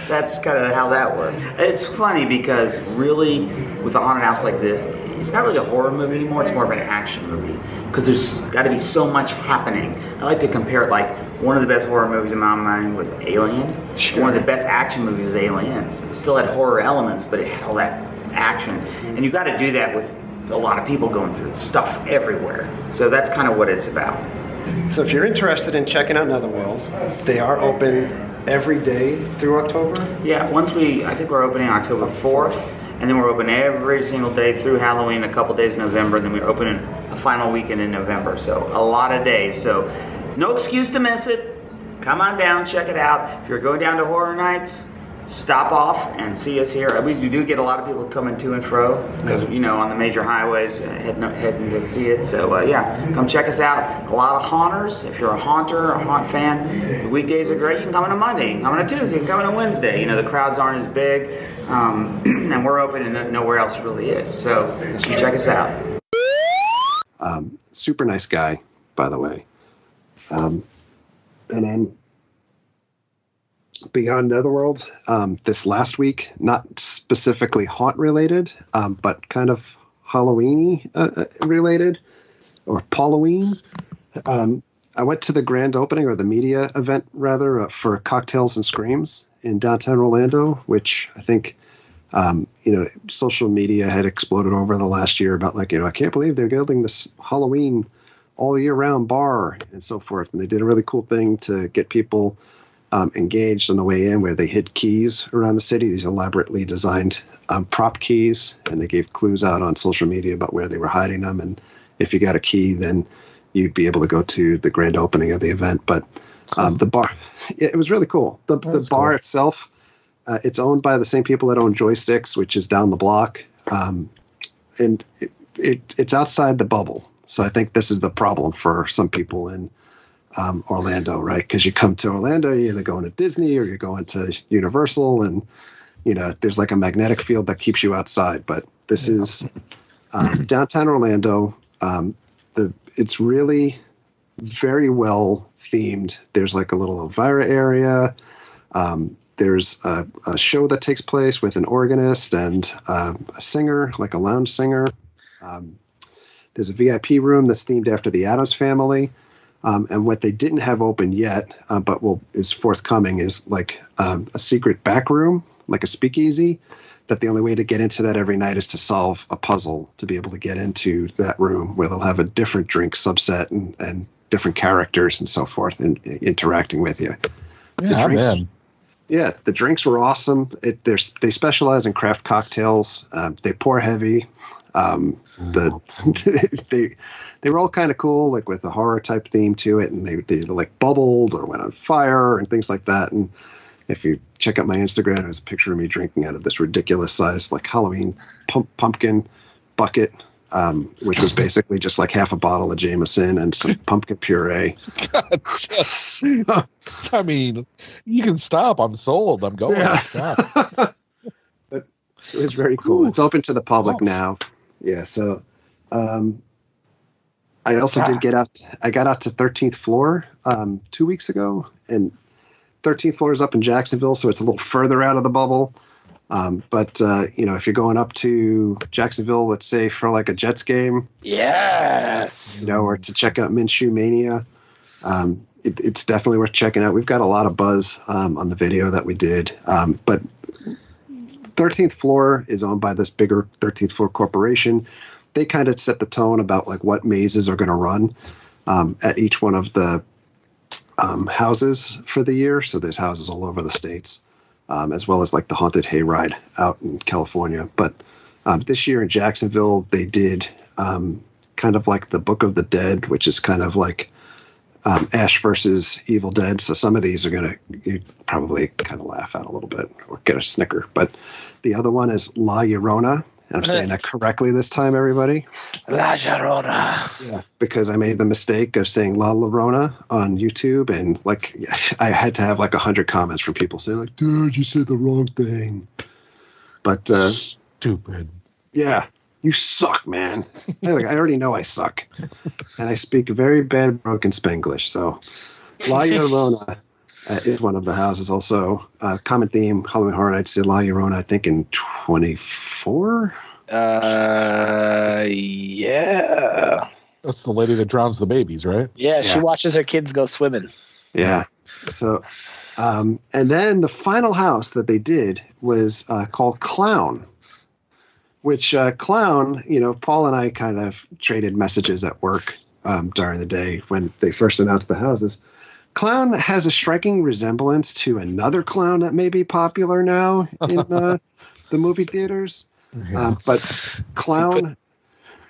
that's kind of how that works. It's funny because really, with a haunted house like this, it's not really a horror movie anymore, it's more of an action movie, because there's got to be so much happening. I like to compare it, like, one of the best horror movies in my mind was Alien. Sure. One of the best action movies was Aliens. It still had horror elements, but it held that action. And you got to do that with a lot of people going through stuff everywhere. So that's kind of what it's about. So if you're interested in checking out Netherworld, they are open every day through October? Yeah, I think we're opening October 4th, and then we're open every single day through Halloween, a couple days in November, and then we're opening a final weekend in November. So a lot of days. So no excuse to miss it. Come on down, check it out. If you're going down to Horror Nights, stop off and see us here. We do get a lot of people coming to and fro, because, on the major highways, heading to see it. So, come check us out. A lot of haunters. If you're a haunter, a haunt fan, the weekdays are great. You can come on a Monday, you can come on a Tuesday, you can come on a Wednesday. The crowds aren't as big, and we're open and nowhere else really is. So, check us out. Super nice guy, by the way. And then beyond Netherworld, this last week, not specifically haunt related, but kind of Halloween related, or Halloween. I went to the grand opening, or the media event rather, for Cocktails and Screams in downtown Orlando, which I think, social media had exploded over the last year about I can't believe they're building this Halloween all year round bar and so forth. And they did a really cool thing to get people engaged on the way in, where they hid keys around the city, these elaborately designed prop keys, and they gave clues out on social media about where they were hiding them. And if you got a key, then you'd be able to go to the grand opening of the event. But the bar, it was really cool. The bar itself, it's owned by the same people that own Joysticks, which is down the block. And it's outside the bubble. So I think this is the problem for some people in Orlando, right? Because you come to Orlando, you're either going to Disney or you're going to Universal, and there's like a magnetic field that keeps you outside. But this is downtown Orlando. It's really very well themed. There's like a little Elvira area. There's a show that takes place with an organist and a singer, like a lounge singer. There's a VIP room that's themed after the Addams Family. And what they didn't have open yet, but is forthcoming, is like a secret back room, like a speakeasy, that the only way to get into that every night is to solve a puzzle to be able to get into that room, where they'll have a different drink subset and different characters and so forth interacting with you. Yeah, the drinks were awesome. They specialize in craft cocktails. They pour heavy. They were all kind of cool, like with a horror type theme to it, and they like bubbled or went on fire and things like that. And if you check out my Instagram, there's a picture of me drinking out of this ridiculous size, like Halloween pumpkin bucket, which was basically just like half a bottle of Jameson and some pumpkin puree. God, I mean, you can stop. I'm sold. I'm going. Yeah. It was very cool. Ooh. It's open to the public now. Yeah. So, I also did get out. I got out to 13th floor 2 weeks ago, and 13th floor is up in Jacksonville, so it's a little further out of the bubble. But if you're going up to Jacksonville, let's say for like a Jets game, yes, or to check out Minshew Mania, it's definitely worth checking out. We've got a lot of buzz on the video that we did, but 13th floor is owned by this bigger 13th floor corporation. They kind of set the tone about like what mazes are going to run at each one of the houses for the year. So there's houses all over the states, as well as like the Haunted Hayride out in California. But this year in Jacksonville, they did kind of like the Book of the Dead, which is kind of like Ash versus Evil Dead. So some of these are going to probably kind of laugh at a little bit or get a snicker. But the other one is La Llorona. And I'm saying that correctly this time, everybody. La Llorona. Yeah, because I made the mistake of saying La Llorona on YouTube, and like I had to have like 100 comments from people saying like, "Dude, you said the wrong thing." But stupid. Yeah, you suck, man. I already know I suck, and I speak very bad broken Spanglish. So La Llorona is one of the houses. Also, common theme. Halloween Horror Nights did La Llorona, I think, in 24. Yeah. That's the lady that drowns the babies, right? Yeah, she watches her kids go swimming. Yeah. So, and then the final house that they did was called Clown, which Clown, Paul and I kind of traded messages at work during the day when they first announced the houses. Clown has a striking resemblance to another clown that may be popular now in the movie theaters. Yeah. But Clown...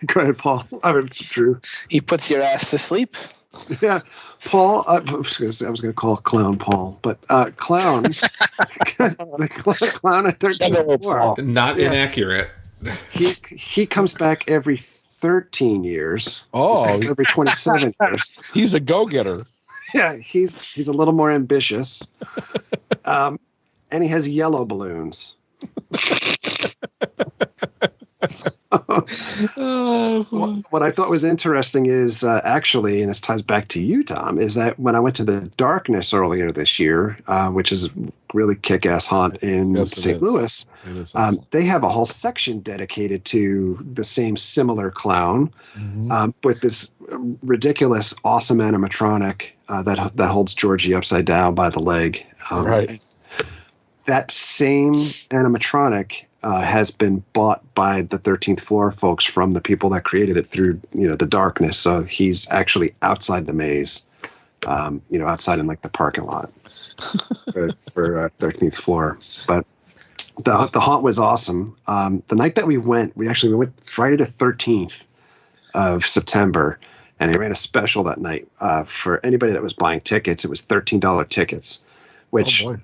Go ahead, Paul. I mean, Drew. He puts your ass to sleep. Yeah. Paul... I was going to call Clown Paul, but Clown... the Clown at 13th. Not inaccurate. He comes back every 13 years. Oh. Every 27 years. He's a go-getter. Yeah, he's a little more ambitious, and he has yellow balloons. What I thought was interesting is actually, and this ties back to you, Tom, is that when I went to the Darkness earlier this year, which is a really kick-ass haunt in St. Louis, they have a whole section dedicated to the same similar clown, with this ridiculous, awesome animatronic that holds Georgie upside down by the leg. Right. That same animatronic has been bought by the 13th Floor folks from the people that created it through, the Darkness. So he's actually outside the maze, outside in like the parking lot for 13th Floor. But the haunt was awesome. The night that we went Friday the 13th of September, and they ran a special that night for anybody that was buying tickets. It was $13 tickets, which. Oh boy.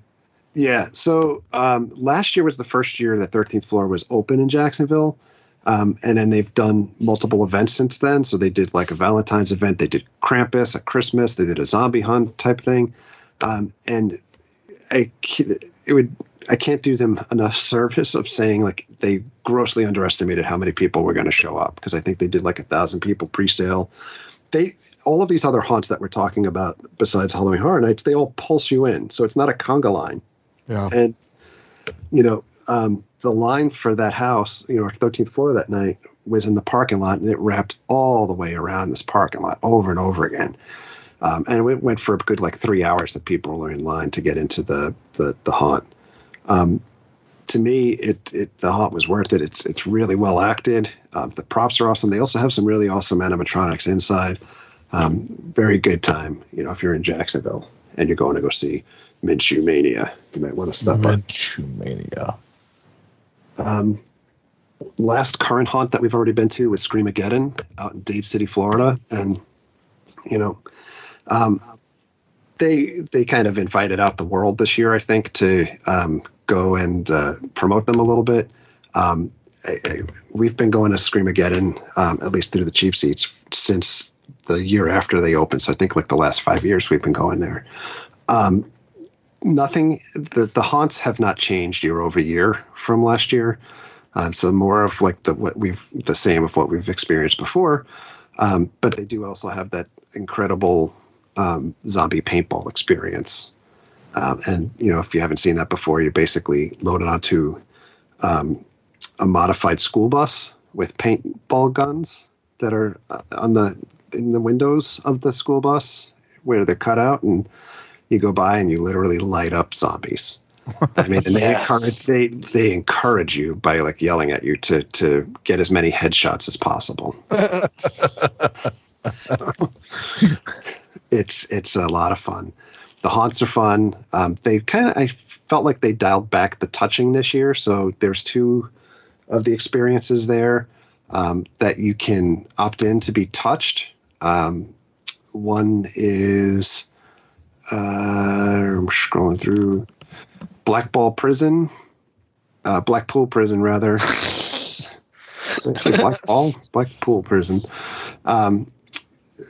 Yeah, so last year was the first year that 13th Floor was open in Jacksonville, and then they've done multiple events since then. So they did like a Valentine's event, they did Krampus at Christmas, they did a zombie hunt type thing, and I can't do them enough service of saying like they grossly underestimated how many people were going to show up, because I think they did like 1,000 people pre-sale. All of these other haunts that we're talking about besides Halloween Horror Nights, they all pulse you in, so it's not a conga line. Yeah. And, the line for that house, 13th Floor that night was in the parking lot, and it wrapped all the way around this parking lot over and over again. And it went for a good 3 hours that people were in line to get into the haunt. To me, the haunt was worth it. It's really well acted. The props are awesome. They also have some really awesome animatronics inside. Very good time, if you're in Jacksonville and you're going to go see Minshew Mania, you might want to stop by. Minshew Mania. Last current haunt that we've already been to was Screamageddon out in Dade City, Florida, and they kind of invited out the world this year, I think, to go and promote them a little bit. We've been going to Screamageddon, at least through the cheap seats, since the year after they opened. So I think the last 5 years we've been going there. Nothing. The haunts have not changed year over year from last year. So more of the same of what we've experienced before. But they do also have that incredible zombie paintball experience. And if you haven't seen that before, you're basically loaded onto a modified school bus with paintball guns that are in the windows of the school bus where they're cut out, and you go by and you literally light up zombies. I mean, and they encourage you by yelling at you to get as many headshots as possible. It's a lot of fun. The haunts are fun. I felt like they dialed back the touching this year. So there's 2 of the experiences there that you can opt in to be touched. One is, I'm scrolling through, Blackpool Prison rather. Blackpool Prison,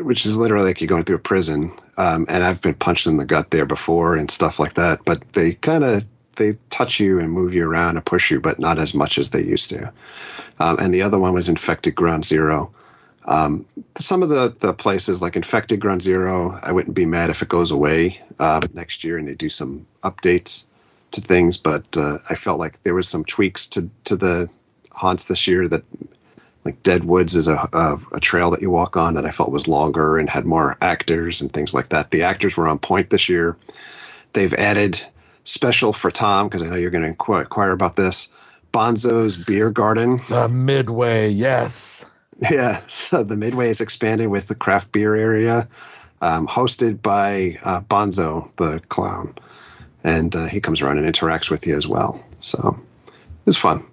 which is literally like you're going through a prison. And I've been punched in the gut there before and stuff like that. But they touch you and move you around and push you, but not as much as they used to. And the other one was Infected Ground Zero. Some of the places like Infected Ground Zero, I wouldn't be mad if it goes away next year and they do some updates to things. But I felt like there was some tweaks to the haunts this year, that like Dead Woods is a trail that you walk on that I felt was longer and had more actors and things like that. The actors were on point this year. They've added special for Tom, because I know you're going to inquire about this, Bonzo's Beer Garden. The Midway, yes. Yeah, so the Midway is expanded with the craft beer area, hosted by Bonzo the clown. And he comes around and interacts with you as well. So it was fun.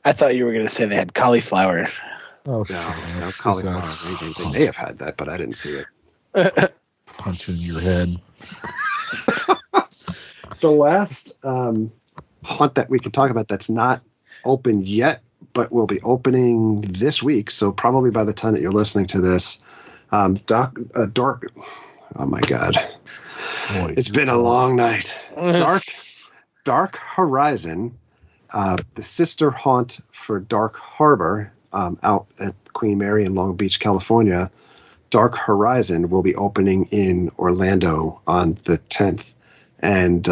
I thought you were going to say they had cauliflower. Oh, no, cauliflower. They may have had that, but I didn't see it. Punch in your head. The last haunt that we can talk about that's not open yet, but will be opening this week. So probably by the time that you're listening to this, Dark. Oh my God, boy, it's been a long night. Dark Horizon, the sister haunt for Dark Harbor, out at Queen Mary in Long Beach, California. Dark Horizon will be opening in Orlando on the 10th. And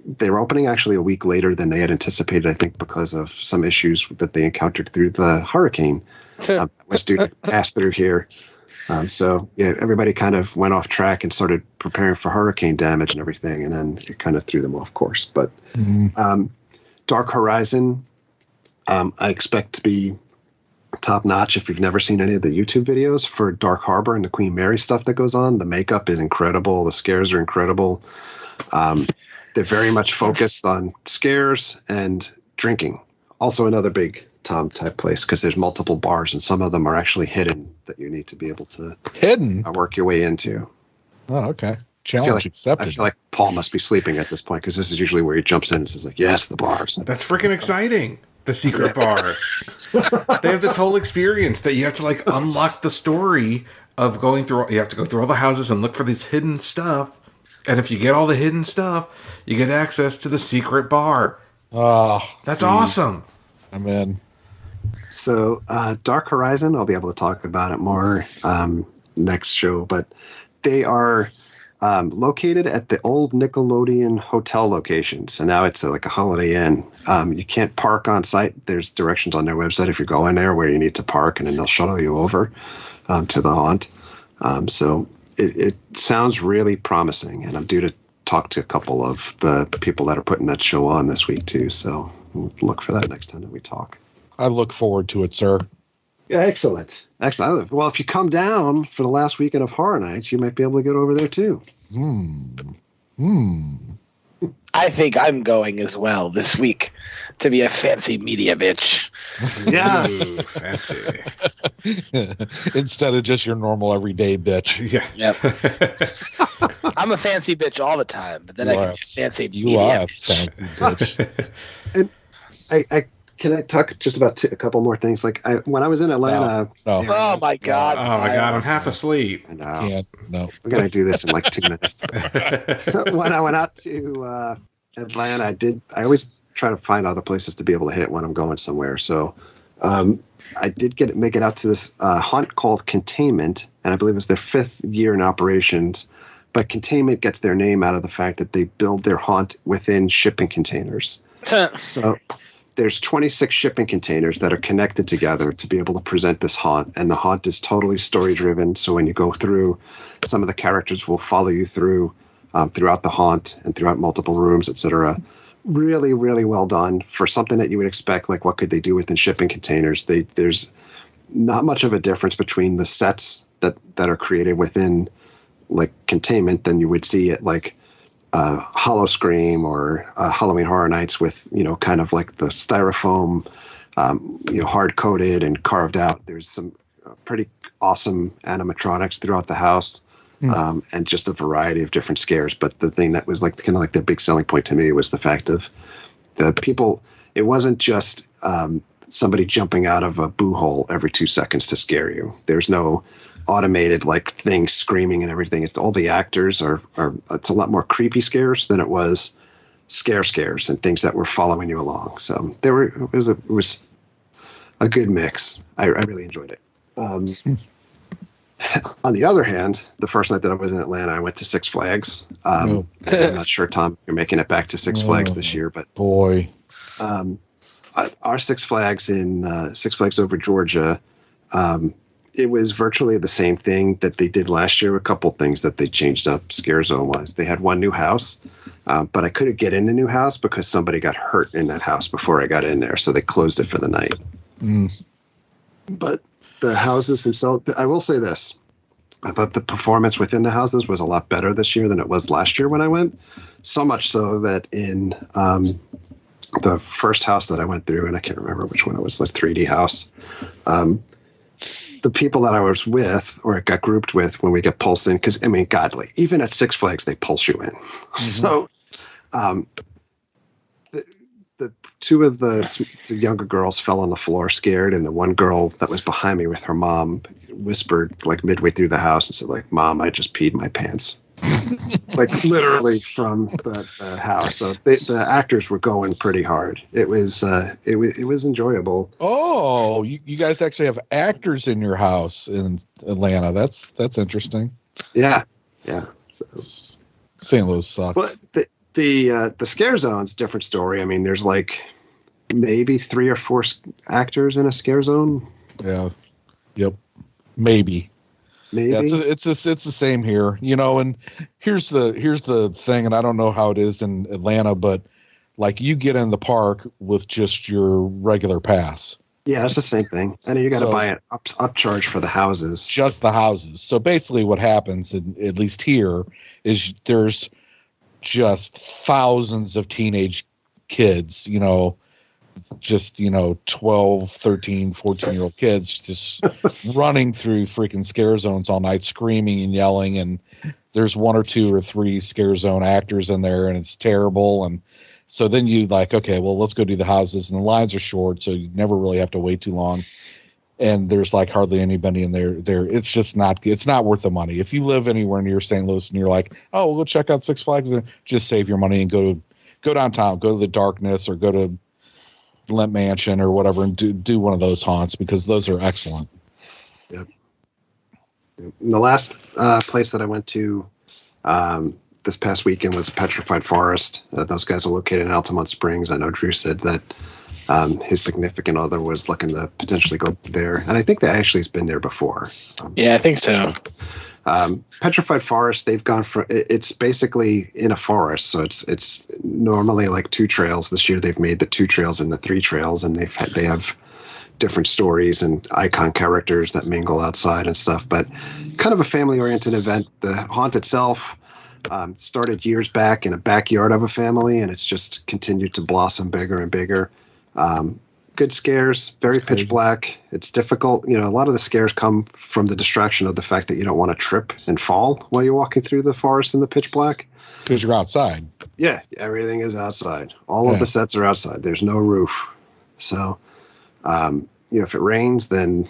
they were opening actually a week later than they had anticipated, I think, because of some issues that they encountered through the hurricane that was due to pass through here. So yeah, everybody kind of went off track and started preparing for hurricane damage and everything, and then it kind of threw them off course. But Dark Horizon, I expect to be top notch. If you've never seen any of the YouTube videos for Dark Harbor and the Queen Mary stuff that goes on, the makeup is incredible. The scares are incredible. They're very much focused on scares and drinking. Also another big Tom type place, because there's multiple bars and some of them are actually hidden that you need to be able to work your way into. Oh, okay. Challenge accepted. I feel like Paul must be sleeping at this point, because this is usually where he jumps in and says like, yes, the bars. That's freaking exciting. The secret bars. They have this whole experience that you have to like unlock the story of going through. You have to go through all the houses and look for this hidden stuff. And if you get all the hidden stuff, you get access to the secret bar. Oh, that's awesome. I'm in. So Dark Horizon, I'll be able to talk about it more next show, but they are located at the old Nickelodeon hotel location. So now it's like a Holiday Inn. You can't park on site. There's directions on their website if you go in there where you need to park, and then they'll shuttle you over to the haunt. So it sounds really promising, and I'm due to talk to a couple of the people that are putting that show on this week too. So we'll look for that next time that we talk. I look forward to it, sir. Yeah, excellent. Well, if you come down for the last weekend of Horror Nights, you might be able to get over there too. I think I'm going as well this week to be a fancy media bitch. Yes. Ooh, fancy. Instead of just your normal everyday bitch. Yeah. Yep. I'm a fancy bitch all the time, but then I can be a fancy media bitch. You are a fancy bitch. And I can I talk just about a couple more things? Like when I was in Atlanta. No. Oh my God. Oh my God, I'm half asleep. I know. Can't. No. We're going to do this in like 2 minutes. When I went out to Atlanta, I always try to find other places to be able to hit when I'm going somewhere. So I did make it out to this haunt called Containment, and I believe it was their 5th year in operations. But Containment gets their name out of the fact that they build their haunt within shipping containers. So there's 26 shipping containers that are connected together to be able to present this haunt, and the haunt is totally story driven. So when you go through, some of the characters will follow you through throughout the haunt and throughout multiple rooms, etc. Really, really well done for something that you would expect. Like, what could they do within shipping containers? There's not much of a difference between the sets that are created within like Containment than you would see at like Howl-O-Scream or Halloween Horror Nights with, kind of like the styrofoam, hard coated and carved out. There's some pretty awesome animatronics throughout the house, and just a variety of different scares. But the thing that was like kind of like the big selling point to me was the fact of the people. It wasn't just somebody jumping out of a boo hole every 2 seconds to scare you. There's no automated like things screaming and everything. It's all the actors are it's a lot more creepy scares than it was scares and things that were following you along. So it was a good mix. I really enjoyed it. On the other hand, the first night that I was in Atlanta, I went to Six Flags. I'm not sure, Tom, if you're making it back to Six Flags this year, but boy, our Six Flags in Six Flags over Georgia, it was virtually the same thing that they did last year. A couple things that they changed up Scare Zone wise. They had one new house, but I couldn't get in the new house because somebody got hurt in that house before I got in there, so they closed it for the night. But the houses themselves, I will say this. I thought the performance within the houses was a lot better this year than it was last year when I went. So much so that in the first house that I went through, and I can't remember which one it was, the 3D house, the people that I was with or got grouped with when we get pulsed in, because, godly, even at Six Flags, they pulse you in. So the two of the younger girls fell on the floor scared, and the one girl that was behind me with her mom whispered like midway through the house and said like, "Mom, I just peed my pants." Like literally from the house. So the actors were going pretty hard. It was enjoyable. Oh, you guys actually have actors in your house in Atlanta. That's interesting. Yeah. So, St. Louis sucks. But the Scare Zone's a different story. There's like maybe 3 or 4 actors in a Scare Zone. Yeah. Yep. Maybe. Yeah, it's the same here, and here's the thing, and I don't know how it is in Atlanta, but like you get in the park with just your regular pass. Yeah, it's the same thing. And you got to buy an upcharge for the houses. Just the houses. So basically what happens, at least here, is there's just thousands of teenage kids, just 12, 13, 14-year-old kids just running through freaking Scare Zones all night, screaming and yelling, and there's 1 or 2 or 3 Scare Zone actors in there, and it's terrible. And so then you like, okay, well, let's go do the houses, and the lines are short, so you never really have to wait too long, and there's like hardly anybody in there. It's just not worth the money. If you live anywhere near St. Louis and you're like, oh, we'll go check out Six Flags, just save your money and go downtown, go to the Darkness, or go to Limp Mansion or whatever, and do one of those haunts, because those are excellent. Yep. The last place that I went to this past weekend was Petrified Forest. Those guys are located in Altamont Springs. I know Drew said that his significant other was looking to potentially go there, and I think that actually has been there before. Yeah, I think so. Petrified Forest, they've gone for it's basically in a forest, so it's normally like 2 trails. This year they've made the 2 trails into 3 trails, and they have different stories and icon characters that mingle outside and stuff. But kind of a family-oriented event. The haunt itself started years back in a backyard of a family, and it's just continued to blossom bigger and bigger. Good scares, very pitch black. It's difficult. A lot of the scares come from the distraction of the fact that you don't want to trip and fall while you're walking through the forest in the pitch black. Because you're outside. Yeah, everything is outside. All of the sets are outside. There's no roof. So, if it rains, then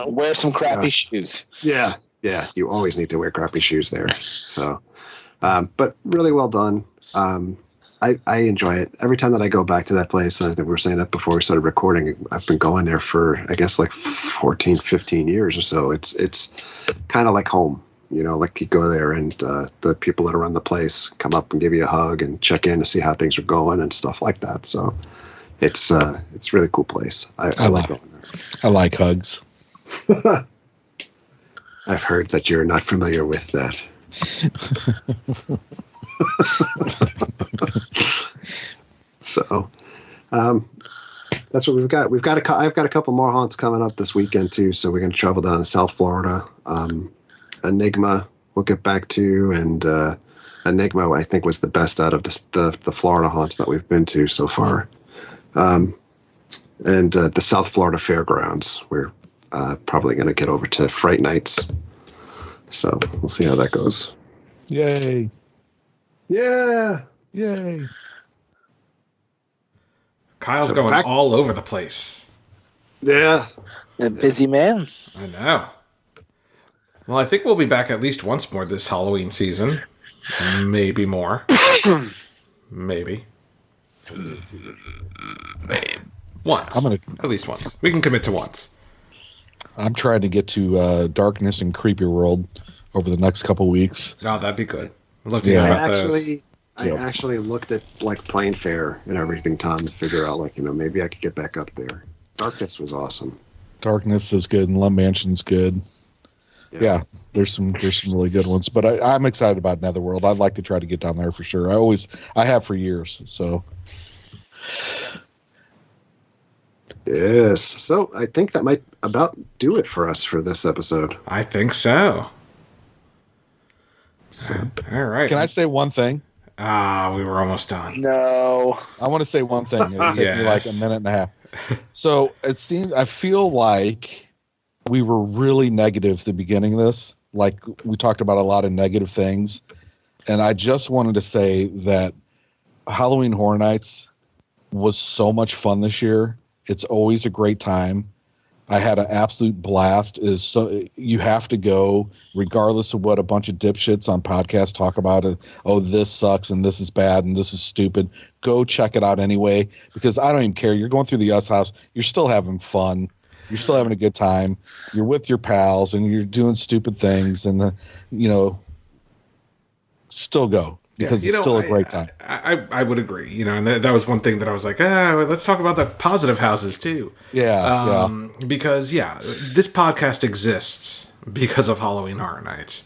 wear some crappy shoes. Yeah, you always need to wear crappy shoes there. So, but really well done. I enjoy it. Every time that I go back to that place, and I think we were saying that before we started recording, I've been going there for, I guess, like 14, 15 years or so. It's kind of like home, like you go there and the people that run the place come up and give you a hug and check in to see how things are going and stuff like that. So it's a really cool place. I like going there. I like hugs. I've heard that you're not familiar with that. So, that's what we've got. I've got a couple more haunts coming up this weekend too. So we're going to travel down to South Florida. Enigma we'll get back to, and Enigma I think was the best out of the Florida haunts that we've been to so far. And the South Florida Fairgrounds, we're probably going to get over to Fright Nights. So we'll see how that goes. Yay! Yeah! Yay! Kyle's going all over the place. Yeah. A busy man. I know. Well, I think we'll be back at least once more this Halloween season. Maybe more. Maybe. Once. At least once. We can commit to once. I'm trying to get to Darkness and Creepy World over the next couple weeks. Oh, that'd be good. I'd love to hear about those. I actually looked at like plane fare and everything, Tom, to figure out maybe I could get back up there. Darkness was awesome. Darkness is good, and Lum Mansion's good. Yeah, there's some really good ones, but I'm excited about Netherworld. I'd like to try to get down there for sure. I have for years. So yes, so I think that might about do it for us for this episode. I think so. All right. Can I say one thing? We were almost done. No. I want to say one thing. It'll take me like a minute and a half. So I feel like we were really negative at the beginning of this. Like we talked about a lot of negative things. And I just wanted to say that Halloween Horror Nights was so much fun this year. It's always a great time. I had an absolute blast. You have to go, regardless of what a bunch of dipshits on podcasts talk about it. Oh, this sucks and this is bad and this is stupid. Go check it out anyway, because I don't even care. You're going through the US House. You're still having fun. You're still having a good time. You're with your pals and you're doing stupid things, and still go. Because it's still a great time. I would agree. And that was one thing that I was like, let's talk about the positive houses too. Yeah. Because, this podcast exists because of Halloween Horror Nights.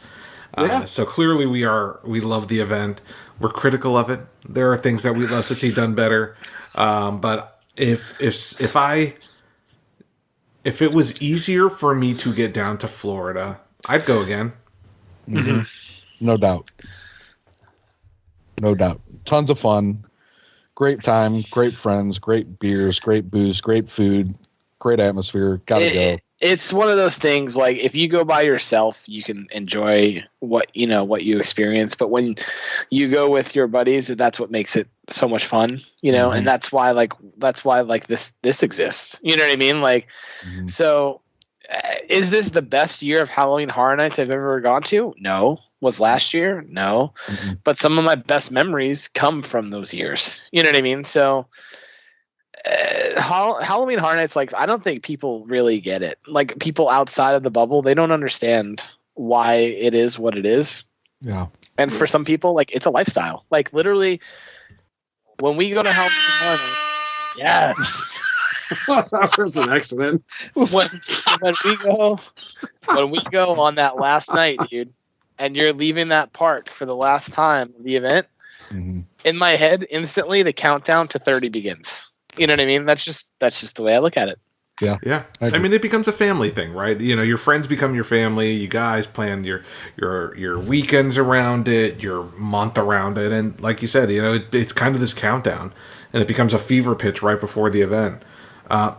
So clearly we love the event. We're critical of it. There are things that we'd love to see done better. But if it was easier for me to get down to Florida, I'd go again. Mm-hmm. No doubt. No doubt. Tons of fun. Great time. Great friends. Great beers. Great booze. Great food. Great atmosphere. Gotta go. It's one of those things, like, if you go by yourself, you can enjoy what you experience. But when you go with your buddies, that's what makes it so much fun, Mm-hmm. and that's why this exists. You know what I mean? Like, So is this the best year of Halloween Horror Nights I've ever gone to? No. Was last year? No. Mm-hmm. But some of my best memories come from those years. You know what I mean? So Halloween Horror Nights, like, I don't think people really get it. Like, people outside of the bubble, they don't understand why it is what it is. Yeah. And for some people, like, it's a lifestyle. Like, literally, when we go to Halloween Horror Nights, yes. That was an accident. when we go on that last night, dude, and you're leaving that park for the last time of the event, in my head, instantly the countdown to 30 begins. You know what I mean? That's just the way I look at it. Yeah. I mean, it becomes a family thing, right? Your friends become your family. You guys plan your weekends around it, your month around it, and like you said, it's kind of this countdown, and it becomes a fever pitch right before the event. I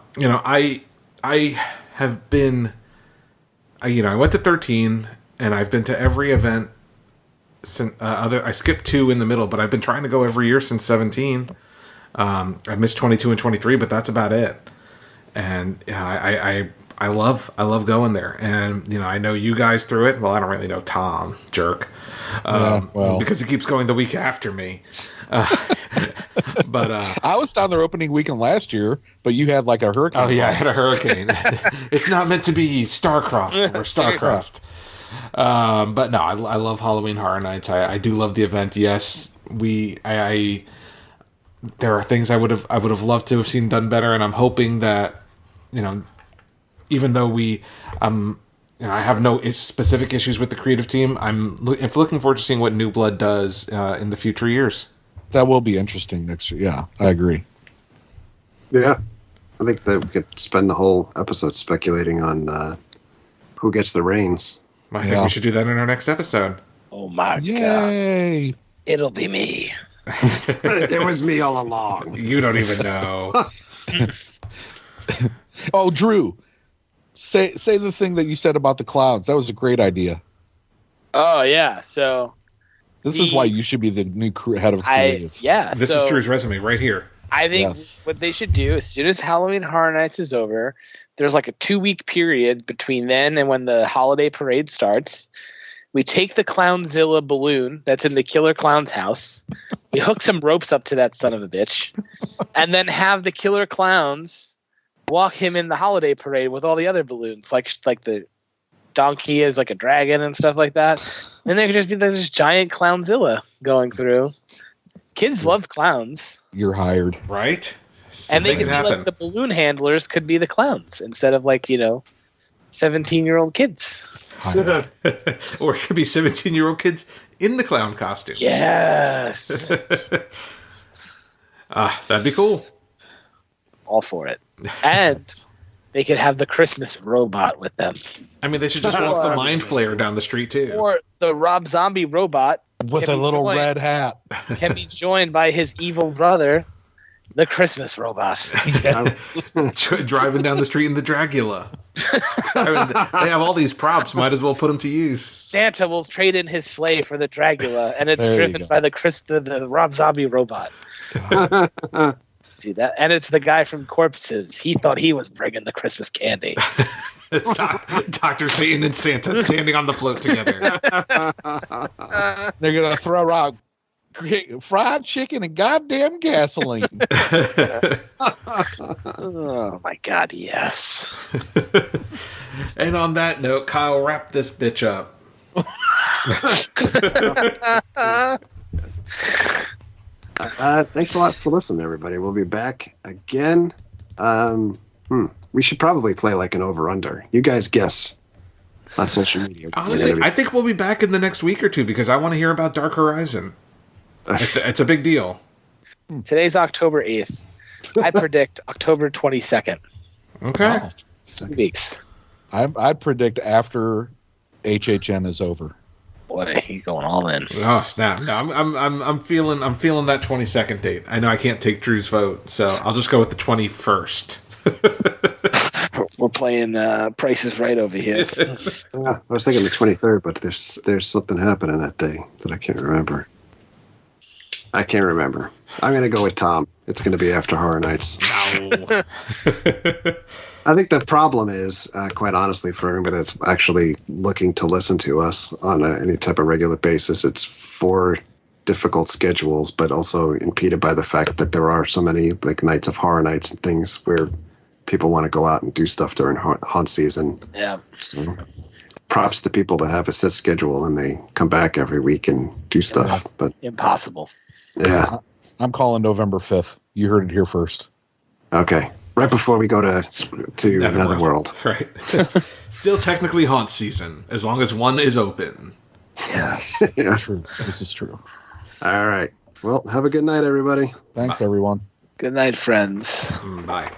have been, I went to 13, and I've been to every event since I skipped 2 in the middle, but I've been trying to go every year since 17. I missed 22 and 23, but that's about it. And I love going there. And I know you guys through it. Well, I don't really know Tom, jerk, because he keeps going the week after me. But I was down there opening weekend last year, but you had like a hurricane. Oh yeah, I had a hurricane. It's not meant to be star-crossed or star-crossed. But no, I love Halloween Horror Nights. I do love the event. Yes, there are things I would have loved to have seen done better, and I'm hoping that, even though I have no specific issues with the creative team, I'm looking forward to seeing what New Blood does in the future years. That will be interesting next year. Yeah, I agree. Yeah. I think that we could spend the whole episode speculating on who gets the reins. I think we should do that in our next episode. Oh my Yay! god. It'll be me. It was me all along. You don't even know. Oh, Drew, say the thing that you said about the clowns. That was a great idea. Oh yeah, so This is why you should be the new head of creative. This is Drew's resume right here. I think what they should do, as soon as Halloween Horror Nights is over, there's like a 2-week period between then and when the holiday parade starts. We take the Clownzilla balloon that's in the Killer Clown's house. We hook some ropes up to that son of a bitch. And then have the Killer Clowns walk him in the holiday parade with all the other balloons. Like the donkey is like a dragon and stuff like that. And there could just be this giant Clownzilla going through. Kids love clowns. You're hired. Right? And they could be like the balloon handlers could be the clowns instead of 17-year-old kids. Or it could be 17-year-old kids in the clown costumes. Yes. That'd be cool. All for it. And they could have the Christmas robot with them. I mean, they should just walk the Mind Flayer down the street, too. Or the Rob Zombie robot. With a little red hat. Can be joined by his evil brother, the Christmas robot. Driving down the street in the Dracula. I mean, they have all these props. Might as well put them to use. Santa will trade in his sleigh for the Dracula, and it's driven by the Rob Zombie robot. Do that, and it's the guy from Corpses. He thought he was bringing the Christmas candy. Dr. Satan and Santa standing on the float together. They're gonna throw out fried chicken and goddamn gasoline. Oh my god, yes. And on that note, Kyle, wrap this bitch up. Thanks a lot for listening, everybody. We'll be back again. We should probably play like an over-under. You guys guess on social media. Honestly, I think we'll be back in the next week or two because I want to hear about Dark Horizon. It's a big deal. Today's October 8th. I predict October 22nd. Okay. Wow. 2 weeks. I predict after HHN is over. Boy, he's going all in. Oh snap! No, I'm feeling that 22nd date. I know I can't take Drew's vote, so I'll just go with the 21st. We're playing Price is Right over here. I was thinking the 23rd, but there's something happening that day that I can't remember. I'm going to go with Tom. It's going to be after Horror Nights. No. I think the problem is, quite honestly, for everybody that's actually looking to listen to us on any type of regular basis, it's 4 difficult schedules, but also impeded by the fact that there are so many nights of Horror Nights and things where people want to go out and do stuff during haunt season. Yeah. So props to people that have a set schedule and they come back every week and do stuff. But impossible. Yeah. I'm calling November 5th. You heard it here first. Okay. Right before we go to Netherworld. Right. Still technically haunt season, as long as one is open. Yes. Yeah. True. This is true. All right. Well, have a good night, everybody. Thanks, everyone. Good night, friends. Bye.